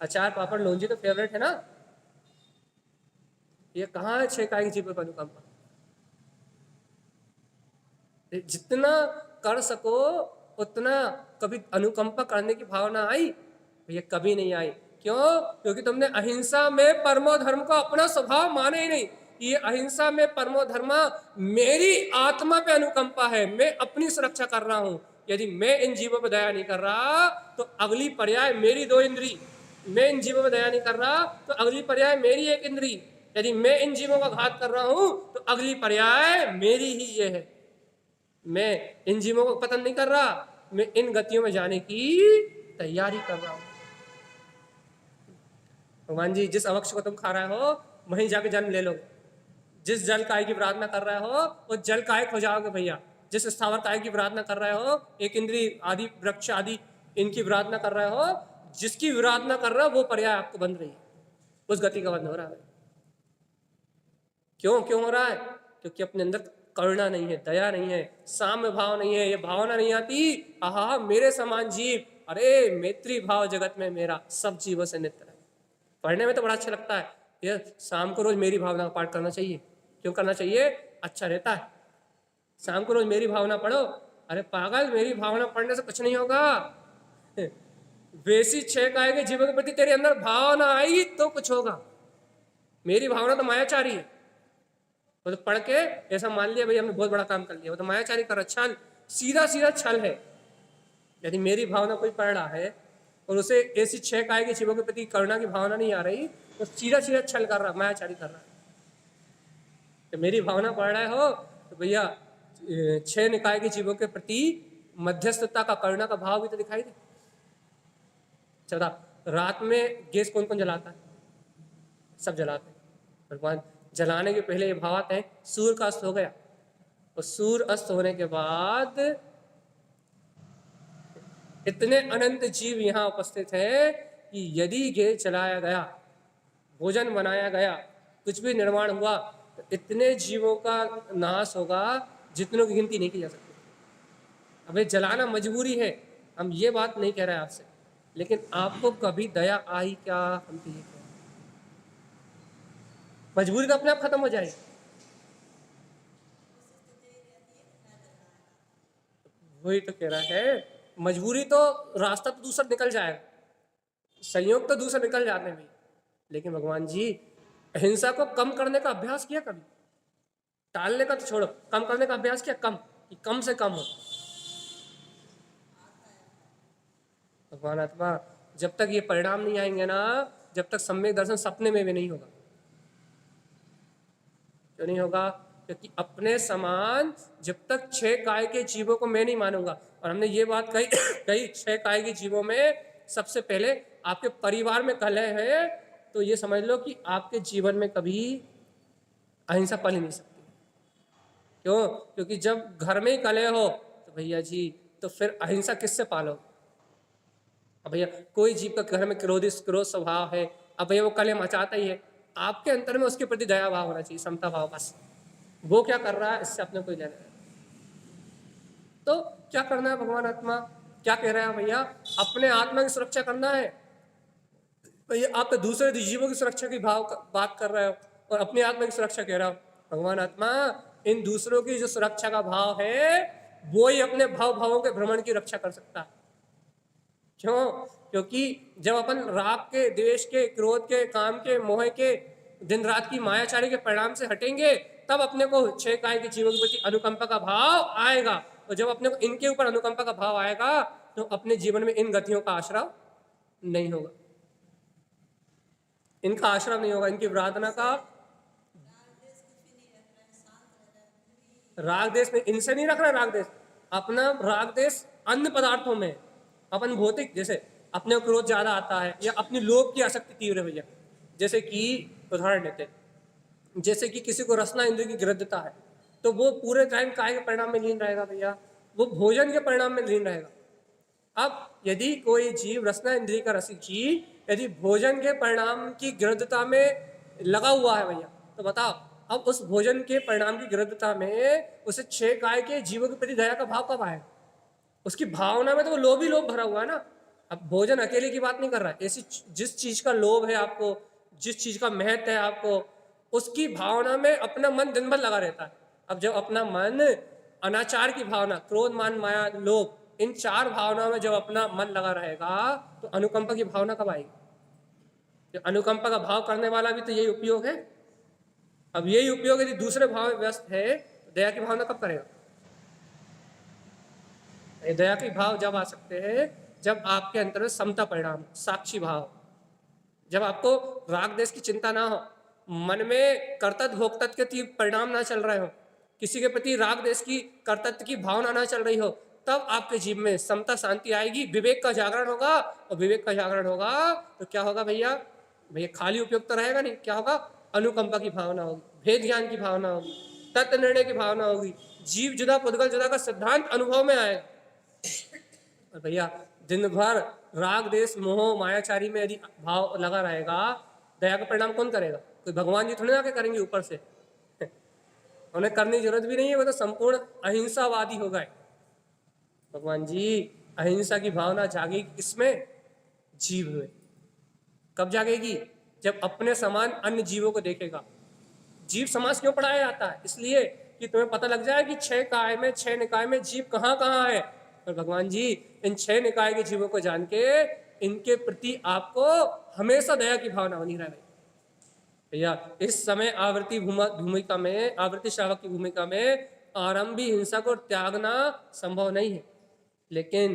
अचार पापड़ लौंजी तो फेवरेट है ना। ये कहाँ है छह काय की जीव पर अनुकंपा? जितना कर सको उतना कभी अनुकंपा करने की भावना आई? भैया कभी नहीं आई। क्यों? क्योंकि तुमने अहिंसा में परमो धर्म को अपना स्वभाव माने ही नहीं। ये अहिंसा में परमो धर्म मेरी आत्मा पे अनुकंपा है, मैं अपनी सुरक्षा कर रहा हूं। यदि मैं इन जीवों पर दया नहीं कर रहा तो अगली पर्याय मेरी 2 इंद्री, मैं इन जीवों पर दया नहीं कर रहा तो अगली पर्याय मेरी 1 इंद्री। यदि मैं इन जीवों का घात कर रहा हूं तो अगली पर्याय मेरी ही ये है। मैं इन जीवों को पतन नहीं कर रहा, मैं इन गतियों में जाने की तैयारी कर रहा हूं। भगवान जी जिस अवक्ष को तुम खा रहे हो वहीं जाके जन्म ले लो। जिस जल काय की प्रार्थना कर रहे हो वो जल काय हो जाओगे भैया। जिस स्थावर काय की प्रार्थना कर रहे हो, एक इंद्री आदि वृक्ष आदि इनकी प्रार्थना कर रहे हो, जिसकी प्रार्थना कर रहे हो वो पर्याय आपको बंध रही है, उस गति का बंध हो रहा है। क्यों क्यों हो रहा है? क्योंकि अपने अंदर करुणा नहीं है, दया नहीं है, साम्य भाव नहीं है, ये भावना नहीं आती आहा मेरे समान जीव, अरे मैत्री भाव जगत में मेरा सब जीवों से नित्य है। पढ़ने में तो बड़ा अच्छा लगता है, ये शाम को रोज मेरी भावना का पाठ करना चाहिए। क्यों करना चाहिए? अच्छा रहता है। शाम को रोज मेरी भावना पढ़ो। अरे पागल, मेरी भावना पढ़ने से कुछ नहीं होगा। वैसी 6 काय के जीवों के प्रति तेरे अंदर भावना आई तो कुछ होगा। मेरी भावना तो मायाचारी है, वो तो पढ़ के ऐसा मान लिया भाई हमने बहुत बड़ा काम कर लिया, वो तो मायाचारी कर रहा, छल, सीधा सीधा छल है। यदि मेरी भावना कोई पढ़ रहा है और उसे ऐसी 6 काय के जीवों के प्रति करुणा की भावना नहीं आ रही तो सीधा सीधा छल कर रहा, मायाचारी कर रहा है। तो मेरी भावना पढ़ रहे हो तो भैया 6 निकाय के जीवों के प्रति मध्यस्थता का, करुणा का भाव भी तो दिखाई दे। चौथा, रात में गैस कौन कौन जलाता है? सब जलाते हैं। भगवान जलाने के पहले ये भाव आते हैं, सूर्य का अस्त हो गया और सूर्य अस्त होने के बाद इतने अनंत जीव यहाँ उपस्थित हैं कि यदि गैस जलाया गया, भोजन बनाया गया, कुछ भी निर्माण हुआ तो इतने जीवों का नाश होगा जितनों की गिनती नहीं की जा सकती। अब जलाना मजबूरी है, हम ये बात नहीं कह रहे हैं आपसे, लेकिन आपको कभी दया आई क्या? हम तो ये कह रहे हैं, मजबूरी तो अपने आप खत्म हो जाएगी। वही तो कह रहा है, मजबूरी तो रास्ता तो दूसरा निकल जाएगा, संयोग तो दूसरा निकल जाते हैं। लेकिन भगवान जी अहिंसा को कम करने का अभ्यास किया कभी? टालने का तो छोड़ो, कम करने का अभ्यास किया? कम से कम हो। भगवान आत्मा जब तक ये परिणाम नहीं आएंगे ना, जब तक सम्यक दर्शन सपने में भी नहीं होगा। क्यों नहीं होगा? क्योंकि अपने समान जब तक 6 काय के जीवों को मैं नहीं मानूंगा, और हमने ये बात कही कही 6 काय के जीवों में सबसे पहले आपके परिवार में कलह है तो ये समझ लो कि आपके जीवन में कभी अहिंसा पल ही नहीं सकती। क्यों? क्योंकि जब घर में ही कलह हो तो भैया जी तो फिर अहिंसा किससे पालो? अब भैया कोई जीव का घर में क्रोध स्वभाव है, अब भैया वो कलह मचाता ही है, आपके अंतर में उसके प्रति दया भाव होना चाहिए, समता भाव। बस वो क्या कर रहा है इससे अपने कोई लेना है। तो क्या करना है? भगवान आत्मा क्या कह रहे हैं भैया? अपने आत्मा की सुरक्षा करना है। भैया आप तो दूसरे जीवों की सुरक्षा की बात कर रहे हो और अपनी आत्मा की सुरक्षा कह रहे हो। भगवान आत्मा इन दूसरों की जो सुरक्षा का भाव है वो ही अपने भावों के भ्रमण की रक्षा कर सकता है। क्यों? क्योंकि जब अपन राग के, द्वेष के, क्रोध के, काम के, मोह के, दिन रात की मायाचारी के परिणाम से हटेंगे तब अपने को 6 काय के जीवों के प्रति अनुकंपा का भाव आएगा। और जब अपने को इनके ऊपर अनुकंपा का भाव आएगा तो अपने जीवन में इन गतियों का आश्रय नहीं होगा, इनका आश्रय नहीं होगा, इनकी प्रार्थना का राग देश में इनसे नहीं रखना। राग देश अपना राग देश अन्य पदार्थों में, अपन भौतिक, जैसे अपने को क्रोध ज्यादा आता है या अपनी लोभ की आसक्ति तीव्र भैया, जैसे कि उदाहरण लेते हैं, जैसे कि किसी को रसना इंद्रिय की गिरद्धता है तो वो पूरे टाइम काय के परिणाम में लीन रहेगा भैया, वो भोजन के परिणाम में लीन रहेगा। अब यदि कोई जीव रसना इंद्रिय का रसिक जीव यदि भोजन के परिणाम की गिरद्धता में लगा हुआ है भैया, तो बताओ अब उस भोजन के परिणाम की गिरद्धता में उसे 6 काय के जीवों के प्रति दया का भाव कब आएगा? उसकी भावना में तो वो लोभ ही लोभ भरा हुआ है ना। अब भोजन अकेले की बात नहीं कर रहा है, ऐसी जिस चीज का लोभ है आपको, जिस चीज का महत्व है आपको, उसकी भावना में अपना मन दिन भर लगा रहता है। अब जब अपना मन अनाचार की भावना, क्रोध मान माया लोभ, इन 4 भावनाओं में जब अपना मन लगा रहेगा तो अनुकंपा की भावना कब आएगी? अनुकंपा का भाव करने वाला भी तो यही उपयोग है। अब यही उपयोग यदि दूसरे भाव में व्यस्त है तो दया की भावना कब करेगा? दया के भाव जब आ सकते हैं जब आपके अंतर में समता परिणाम, साक्षी भाव, जब आपको राग देश की चिंता ना हो, मन में कर्तव्य भोक्तत्व के परिणाम ना चल रहे हो, किसी के प्रति राग देश की कर्तव्य की भावना ना चल रही हो, तब आपके जीवन में समता शांति आएगी, विवेक का जागरण होगा। और विवेक का जागरण होगा तो क्या होगा भैया? भैया खाली उपयोग तो रहेगा नहीं, क्या होगा? अनुकंपा की भावना होगी, भेद ज्ञान की भावना होगी, तत्व निर्णय की भावना होगी, जीव जुदा पुद्गल जुदा का सिद्धांत अनुभव में आएगा। और भैया दिन भर राग देश मोह मायाचारी में यदि भाव लगा रहेगा, दया का परिणाम कौन करेगा? कोई भगवान जी थोड़ी ना के करेंगे ऊपर से उन्हें करने की जरूरत भी नहीं है, वो तो संपूर्ण अहिंसावादी हो गए। भगवान जी अहिंसा की भावना जागेगी किसमें? जीव में। कब जागेगी? जब अपने समान अन्य जीवों को देखेगा। जीव समाज क्यों पढ़ाया जाता है? इसलिए कि तुम्हें पता लग जाए कि 6 काय में 6 निकाय में जीव कहाँ कहाँ है। और भगवान जी इन 6 निकाय के जीवों को जान के इनके प्रति आपको हमेशा दया की भावना बनी रहे। भैया इस समय आवृत्ति भूमिका में, आवृत्ति श्रावक की भूमिका में आरंभी हिंसा को त्यागना संभव नहीं है, लेकिन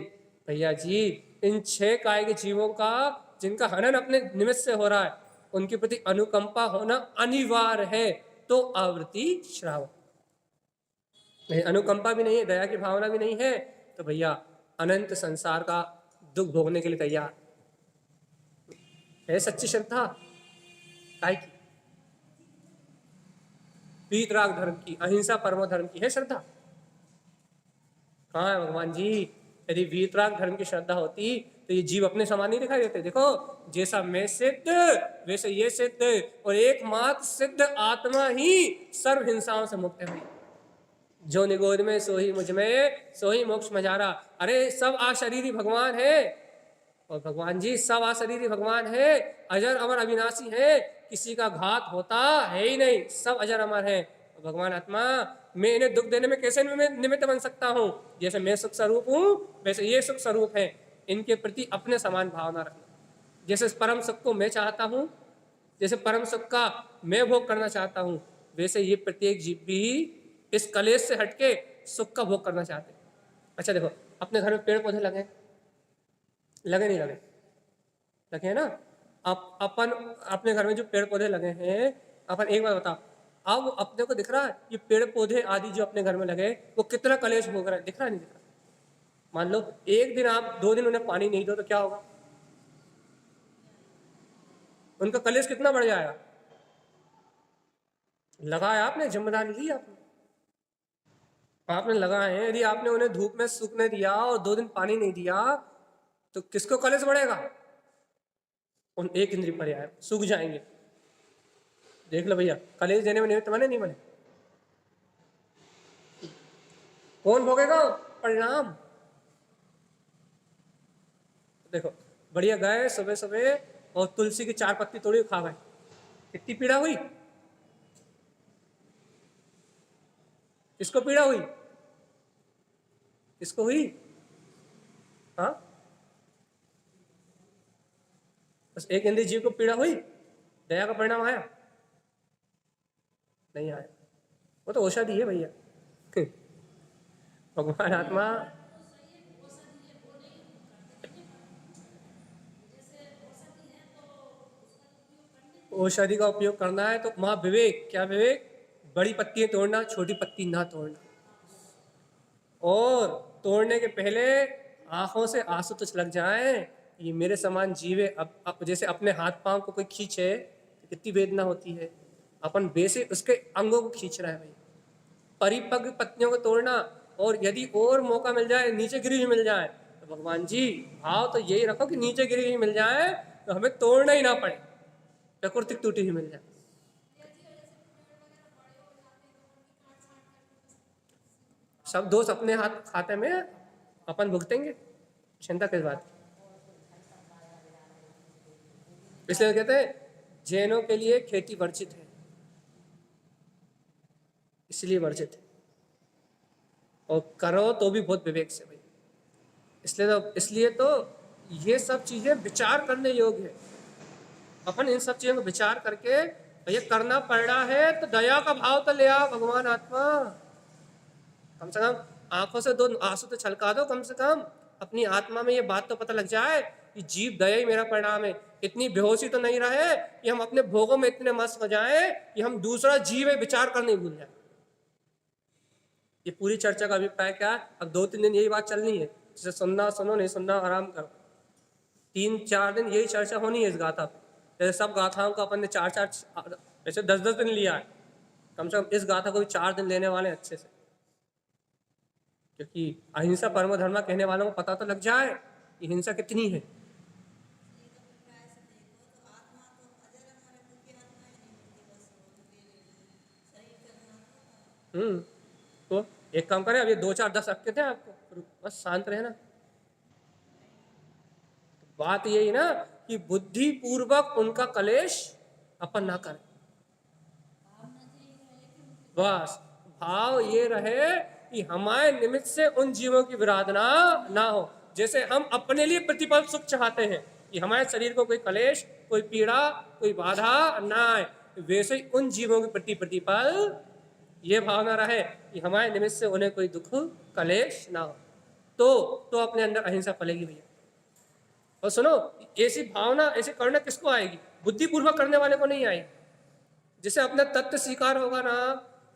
भैया जी इन 6 काय के जीवों का जिनका हनन अपने निमित्त से हो रहा है उनके प्रति अनुकंपा होना अनिवार्य है। तो आवृत्ति श्रावक अनुकंपा भी नहीं है, दया की भावना भी नहीं है, तो भैया अनंत संसार का दुख भोगने के लिए तैयार है। सच्ची श्रद्धा काय की? वीतराग धर्म की, अहिंसा परमो धर्म की है श्रद्धा। कहाँ है भगवान जी? यदि वीतराग धर्म की श्रद्धा होती तो ये जीव अपने समान नहीं दिखाई देते। देखो जैसा मैं सिद्ध वैसे ये सिद्ध, और एकमात्र सिद्ध आत्मा ही सर्व हिंसाओं से मुक्त है। जो निगोद में सो ही मुझ में सो ही मोक्ष मजारा। अरे सब आशरीरी भगवान है, और भगवान जी सब आशरीरी भगवान है, अजर अमर अविनाशी है, किसी का घात होता है ही नहीं, सब अजर अमर है। भगवान आत्मा मैं इन्हें दुख देने में कैसे निमित्त बन सकता हूँ? जैसे मैं सुख स्वरूप हूँ वैसे ये सुख स्वरूप है, इनके प्रति अपने समान भावना रखना। जैसे परम सुख को मैं चाहता हूँ, जैसे परम सुख का मैं भोग करना चाहता हूँ, वैसे ये प्रत्येक जीव भी इस कलेश से हटके सुख का भोग करना चाहते हैं। अच्छा देखो अपने घर में पेड़ पौधे लगे नहीं लगे? लगे हैं ना। आप अपन अपने घर में जो पेड़ पौधे लगे हैं, अपन एक बार बताओ, अब अपने को दिख रहा है ये पेड़ पौधे आदि जो अपने घर में लगे वो कितना कलेश भोग रहा है? दिख रहा है नहीं दिख रहा? मान लो एक दिन आप 2 दिन उन्हें पानी नहीं दो तो क्या होगा? उनका कलेश कितना बढ़ जाएगा। लगाया आपने, जिम्मेदारी ली आपने लगाए हैं, यदि आपने उन्हें धूप में सूखने दिया और 2 दिन पानी नहीं दिया तो किसको कलेश बढ़ेगा? उन एक इंद्रिय पर्याय सूख जाएंगे। देख लो भैया कलेश देने में निमित्त बने नहीं बने? कौन भोगेगा परिणाम? देखो बढ़िया गए सुबह सुबह और तुलसी की 4 पत्ती तोड़ी खा गए, कितनी पीड़ा हुई? किसको पीड़ा हुई? किसको हुई? हाँ बस एक इंद्रिय जीव को पीड़ा हुई, दया का परिणाम आया नहीं आया? वो तो औषधि है भैया। भगवान आत्मा औषधि का उपयोग करना है तो माँ विवेक, क्या विवेक? बड़ी पत्तियां तोड़ना, छोटी पत्ती ना तोड़ना, और तोड़ने के पहले आंखों से आंसू तो छलक जाए, ये मेरे समान जीवे। अब जैसे अपने हाथ पांव को कोई खींचे तो कितनी वेदना होती है, अपन वैसे उसके अंगों को खींच रहा है भाई। परिपक्व पत्तियों को तोड़ना, और यदि और मौका मिल जाए नीचे गिरी हुई मिल जाए तो भगवान जी भाव तो यही रखो कि नीचे गिरी हुई मिल जाए तो हमें तोड़ना ही ना पड़े, प्रकृति टूटी हुई मिल जाए। सब दोष अपने हाथ खाते में अपन भुगतेंगे, चिंता किस बात की। इसलिए कहते हैं जैनों के लिए खेती वर्जित है, इसलिए वर्जित है, और करो तो भी बहुत विवेक से भाई। इसलिए तो ये सब चीजें विचार करने योग्य है। अपन इन सब चीजों को विचार करके ये करना पड़ रहा है तो दया का भाव तो ले आओ भगवान आत्मा। कम से कम आंखों से दो आंसू तो छलका दो, कम से कम अपनी आत्मा में ये बात तो पता लग जाए कि जीव दया ही मेरा परिणाम है। इतनी बेहोशी तो नहीं रहे कि हम अपने भोगों में इतने मस्त हो जाए कि हम दूसरा जीव है विचार करने भूल जाए। ये पूरी चर्चा का अभिप्राय क्या है? अब 2-3 दिन यही बात चलनी है, जैसे सुनना सुनो, नहीं सुनना आराम करो। 3-4 दिन यही चर्चा होनी है इस गाथा पे। जैसे सब गाथाओं को अपन ने 4-4 जैसे 10-10 दिन लिया है, कम से कम इस गाथा को भी 4 दिन लेने वाले हैं अच्छे से, क्योंकि अहिंसा परमो धर्म कहने वालों को पता तो लग जाए कि हिंसा कितनी है। तो एक काम करें, अब ये 2-4-10 रखते थे आपको, बस शांत रहना। बात यही ना कि बुद्धि पूर्वक उनका कलेश अपन ना करें, बस भाव ये रहे कि हमारे निमित्त से उन जीवों की विराधना ना हो। जैसे हम अपने लिए प्रतिपल सुख चाहते हैं कि हमारे शरीर को कोई कलेश, कोई पीड़ा, कोई बाधा ना आए, वैसे ही उन जीवों के प्रति प्रतिपल ये भावना रहे कि हमारे निमित्त से उन्हें कोई दुख कलेश ना हो। तो अपने अंदर अहिंसा पलेगी भैया। और सुनो, ऐसी भावना, ऐसी करना किसको आएगी? बुद्धिपूर्वक करने वाले को नहीं आएगी। जिसे अपना तत्व स्वीकार होगा ना,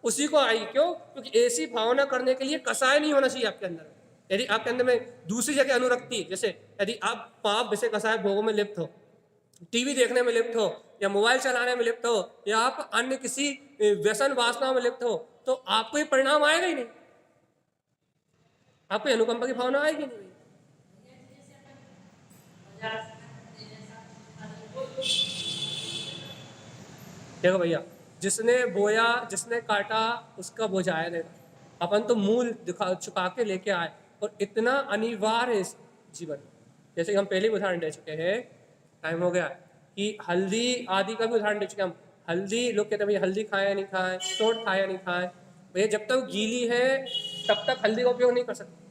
उसी को आएगी। क्यों? क्योंकि ऐसी भावना करने के लिए कसाय नहीं होना चाहिए आपके अंदर। यदि आपके अंदर में दूसरी जगह अनुरक्ति, जैसे यदि आप पाप विषय कसाय भोगों में लिप्त हो, टीवी देखने में लिप्त हो, या मोबाइल चलाने में लिप्त हो, या आप अन्य किसी व्यसन वासनाओं में लिप्त हो, तो आपको ये परिणाम आएगा ही नहीं, आपको अनुकंपा की भावना आएगी नहीं। देखो भैया, जिसने बोया, जिसने काटा, उसका बोझाया देगा। अपन तो मूल दिखा चुका के लेके आए, और इतना अनिवार्य है इस जीवन में। जैसे कि हम पहले भी उदाहरण दे चुके हैं, टाइम हो गया, कि हल्दी आदि का भी उदाहरण दे चुके हम। हल्दी, लोग कहते हैं भैया हल्दी खाए या नहीं खाए, सोंठ खाए या नहीं खाए। भैया जब तक गीली है तब तक हल्दी का उपयोग नहीं कर सकते,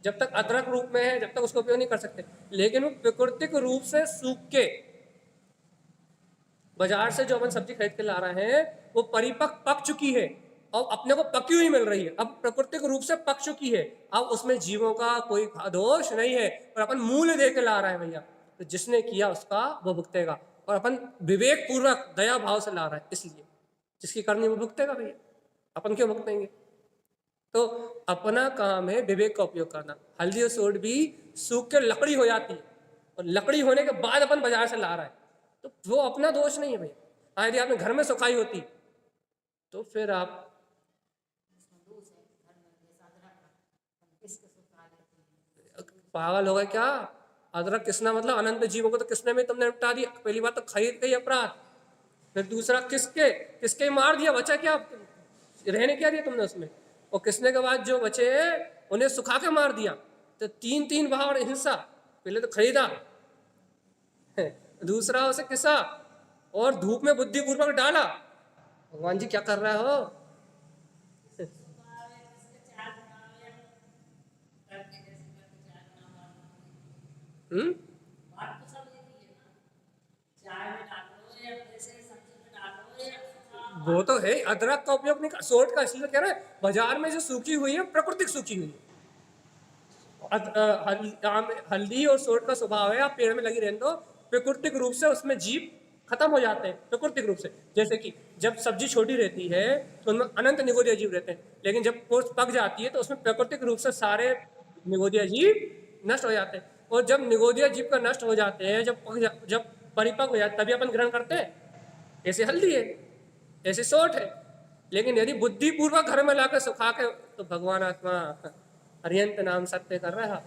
जब तक अदरक रूप में है जब तक उसका उपयोग नहीं कर सकते। लेकिन वो प्राकृतिक रूप से सूख के बाजार से जो अपन सब्जी खरीद के ला रहे हैं वो परिपक्व पक चुकी है और अपने को पकी हुई मिल रही है, अब प्राकृतिक रूप से पक चुकी है, अब उसमें जीवों का कोई दोष नहीं है, और अपन मूल्य दे के ला रहे हैं भैया। तो जिसने किया उसका वो भुगतेगा, और अपन विवेक पूर्वक दया भाव से ला रहे हैं, इसलिए जिसकी करनी वो भुगतेगा भैया, अपन क्यों भुगतेंगे? तो अपना काम है विवेक का उपयोग करना। हल्दी और सोड भी सूख के लकड़ी हो जाती है, और लकड़ी होने के बाद अपन बाजार से ला रहा है, तो वो अपना दोष नहीं है भैया। हाँ, यदि आपने घर में सुखाई होती तो फिर आप पागल हो गए क्या? अदरक किसना, मतलब अनंत जीवों को तो किसने में तुमने निपटा दिया। पहली बात तो खरीद के ही अपराध, फिर दूसरा किसके किसके मार दिया, बचा क्या, रहने क्या दिया तुमने उसमें, और किसने के बाद जो बचे उन्हें सुखा के मार दिया। तो 3 भाव और हिंसा, पहले तो खरीदा, दूसरा उसे किसा, और धूप में बुद्धिपूर्वक डाला। भगवान जी क्या कर रहे हो? हम्म, वो तो है, अदरक का उपयोग नहीं कर, सोट का, इसलिए कह रहे हैं बाजार में जो सूखी हुई है प्राकृतिक सूखी हुई है, हल्दी और सोट का स्वभाव है, आप पेड़ में लगी रहने दो, प्राकृतिक रूप से उसमें जीव खत्म हो जाते हैं प्राकृतिक रूप से। जैसे कि जब सब्जी छोटी रहती है तो उनमें अनंत निगोदिया जीव रहते हैं, लेकिन जब वो पक जाती है तो उसमें प्राकृतिक रूप से सारे निगोदिया जीव नष्ट हो जाते हैं। और जब निगोदिया जीव का नष्ट हो जाते हैं, जब परिपक्व हो जाते, तभी अपन ग्रहण करते हैं। ऐसे हल्दी है, ऐसे सोट है। लेकिन यदि बुद्धिपूर्वक घर में लाकर सुखा के, तो भगवान आत्मा हरियंत नाम सत्य कर रहा।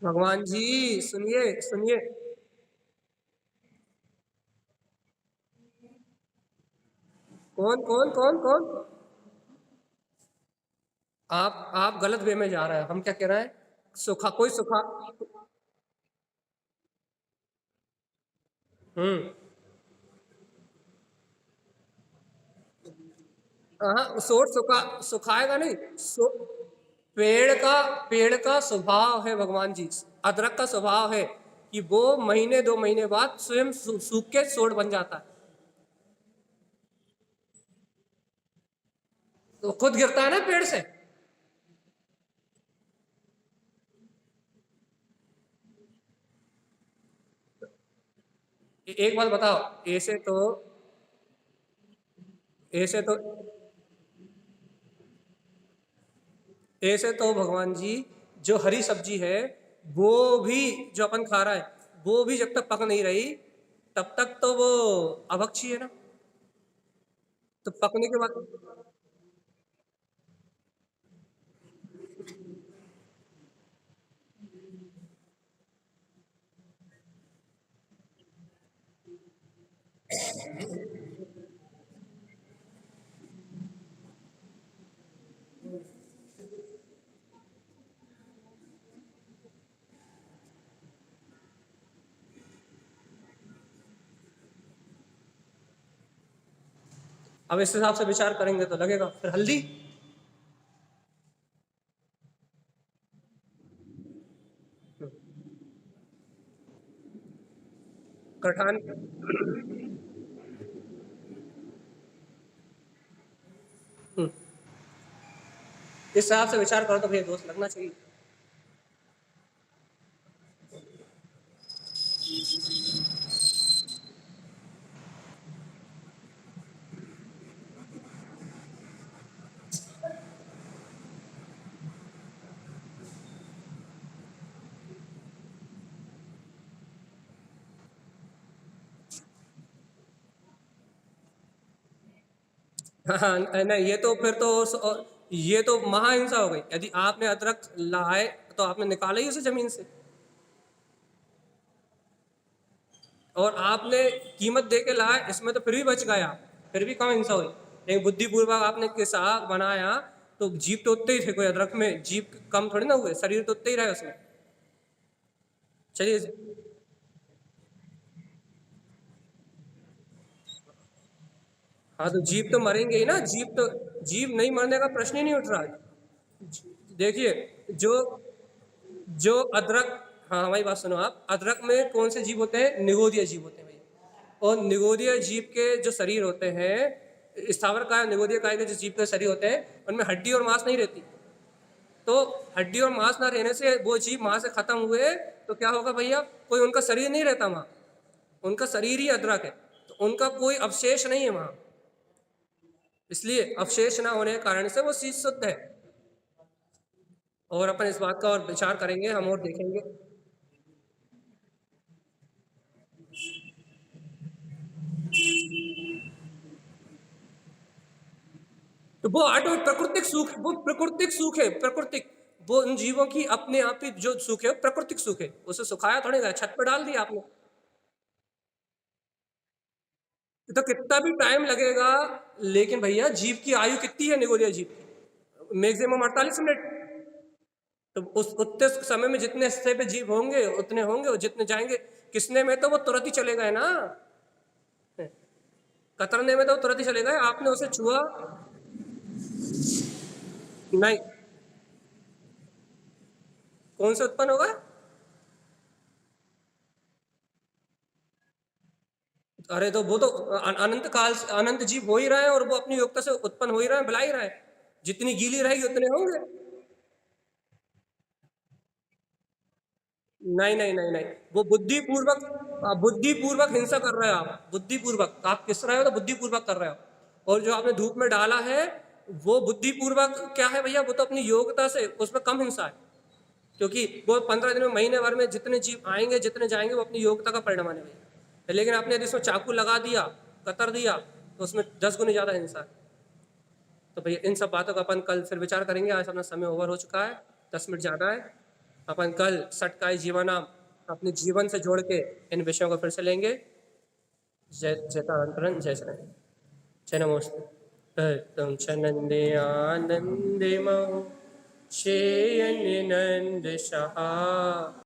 भगवान जी सुनिए सुनिए, कौन कौन कौन कौन? आप गलत वे में जा रहे हैं। हम क्या कह रहे हैं? सुखा, कोई सुखा। हम्म। हाँ, सोट सुखाएगा नहीं। पेड़ का पेड़ का स्वभाव है भगवान जी, अदरक का स्वभाव है कि वो महीने 2 महीने बाद स्वयं सूख के सोट बन जाता है। तो खुद गिरता है ना पेड़ से। एक बात बताओ, ऐसे तो ऐसे तो भगवान जी, जो हरी सब्जी है, वो भी, जो अपन खा रहा है, वो भी जब तक पक नहीं रही, तब तक तो वो अभक्षी है ना। तो पकने के बाद, अब इस हिसाब से विचार करेंगे तो लगेगा फिर हल्दी। कठान। इस हिसाब से विचार करो तो भैया दोस्त लगना चाहिए। हाँ, नहीं, ये तो फिर तो ये तो महाहिंसा हो गई। यदि आपने अदरक लाए तो आपने निकाला ही उसे जमीन से, और आपने कीमत दे के लाए, इसमें तो फिर भी बच गया, फिर भी कहाँ हिंसा हुई। लेकिन बुद्धिपूर्वक आपने किसा बनाया, तो जीव तो उतने ही थे, कोई अदरक में जीव कम थोड़ी ना हुए, शरीर तो उतने ही रहे उसमें। चलिए। हाँ, तो जीव तो मरेंगे ही ना, जीव नहीं मरने का प्रश्न ही नहीं उठ रहा। देखिए, जो जो अदरक, हाँ हमारी बात सुनो, आप अदरक में कौन से जीव होते हैं? निगोदिया जीव होते हैं भैया। और निगोदिया जीव के जो शरीर होते हैं, स्थावर काय निगोदिया काय के जो जीव के शरीर होते हैं, उनमें हड्डी और मांस नहीं रहती। तो हड्डी और मांस ना रहने से वो जीव वहां से खत्म हुए, तो क्या होगा भैया? कोई उनका शरीर नहीं रहता वहां, उनका शरीर ही अदरक है, तो उनका कोई अवशेष नहीं है वहां। इसलिए अवशेष ना होने के कारण से वो चीज शुद्ध है। और अपन इस बात का और विचार करेंगे, हम और देखेंगे। तो वो ऑटो प्राकृतिक सुख, वो प्राकृतिक सुख है, प्राकृतिक। वो उन जीवों की अपने आप ही जो सुख है, वो प्राकृतिक सुख है। उसे सुखाया थोड़ी गया, छत पे डाल दिया आपने। तो कितना भी टाइम लगेगा, लेकिन भैया जीव की आयु कितनी है निगोरिया जीव की? Maximum 48 minute. तो उस उतने समय में जितने हिस्से पे जीव होंगे उतने होंगे, और जितने जाएंगे किसने में, तो वो तुरंत ही चले गए ना। कतरने में तो वो तुरंत ही चले गए, आपने उसे छुआ नहीं। कौन से उत्पन्न होगा? अरे तो वो तो अनंत काल से अनंत जीव हो ही रहे हैं और वो अपनी योग्यता से उत्पन्न हो ही रहे हैं, बुला ही रहे हैं। जितनी गीली रहेगी उतने होंगे। नहीं नहीं नहीं नहीं, वो बुद्धि पूर्वक हिंसा कर रहे हो आप, बुद्धि पूर्वक आप किस रहे हो, तो बुद्धि पूर्वक कर रहे हो। और जो आपने धूप में डाला है वो बुद्धि पूर्वक क्या है भैया, वो तो अपनी योग्यता से, उसमें कम हिंसा है। क्योंकि वो 15 दिन में, महीने भर में जितने जीव आएंगे जितने जाएंगे वो अपनी योग्यता का परिणाम है भैया। लेकिन आपने यदि उसमें चाकू लगा दिया, कतर दिया, तो उसमें 10 गुनी ज्यादा हिंसा है। तो भैया इन सब बातों का अपन कल फिर विचार करेंगे, आज अपना समय ओवर हो चुका है, 10 मिनट ज़्यादा है। अपन कल सटकाई जीवनाम अपने जीवन से जोड़ के इन विषयों को फिर से लेंगे। जय जयतारन जय श्री राम। जय नमोस्तु। तुम चनंदे आनंदे मो शेयन नंद सहा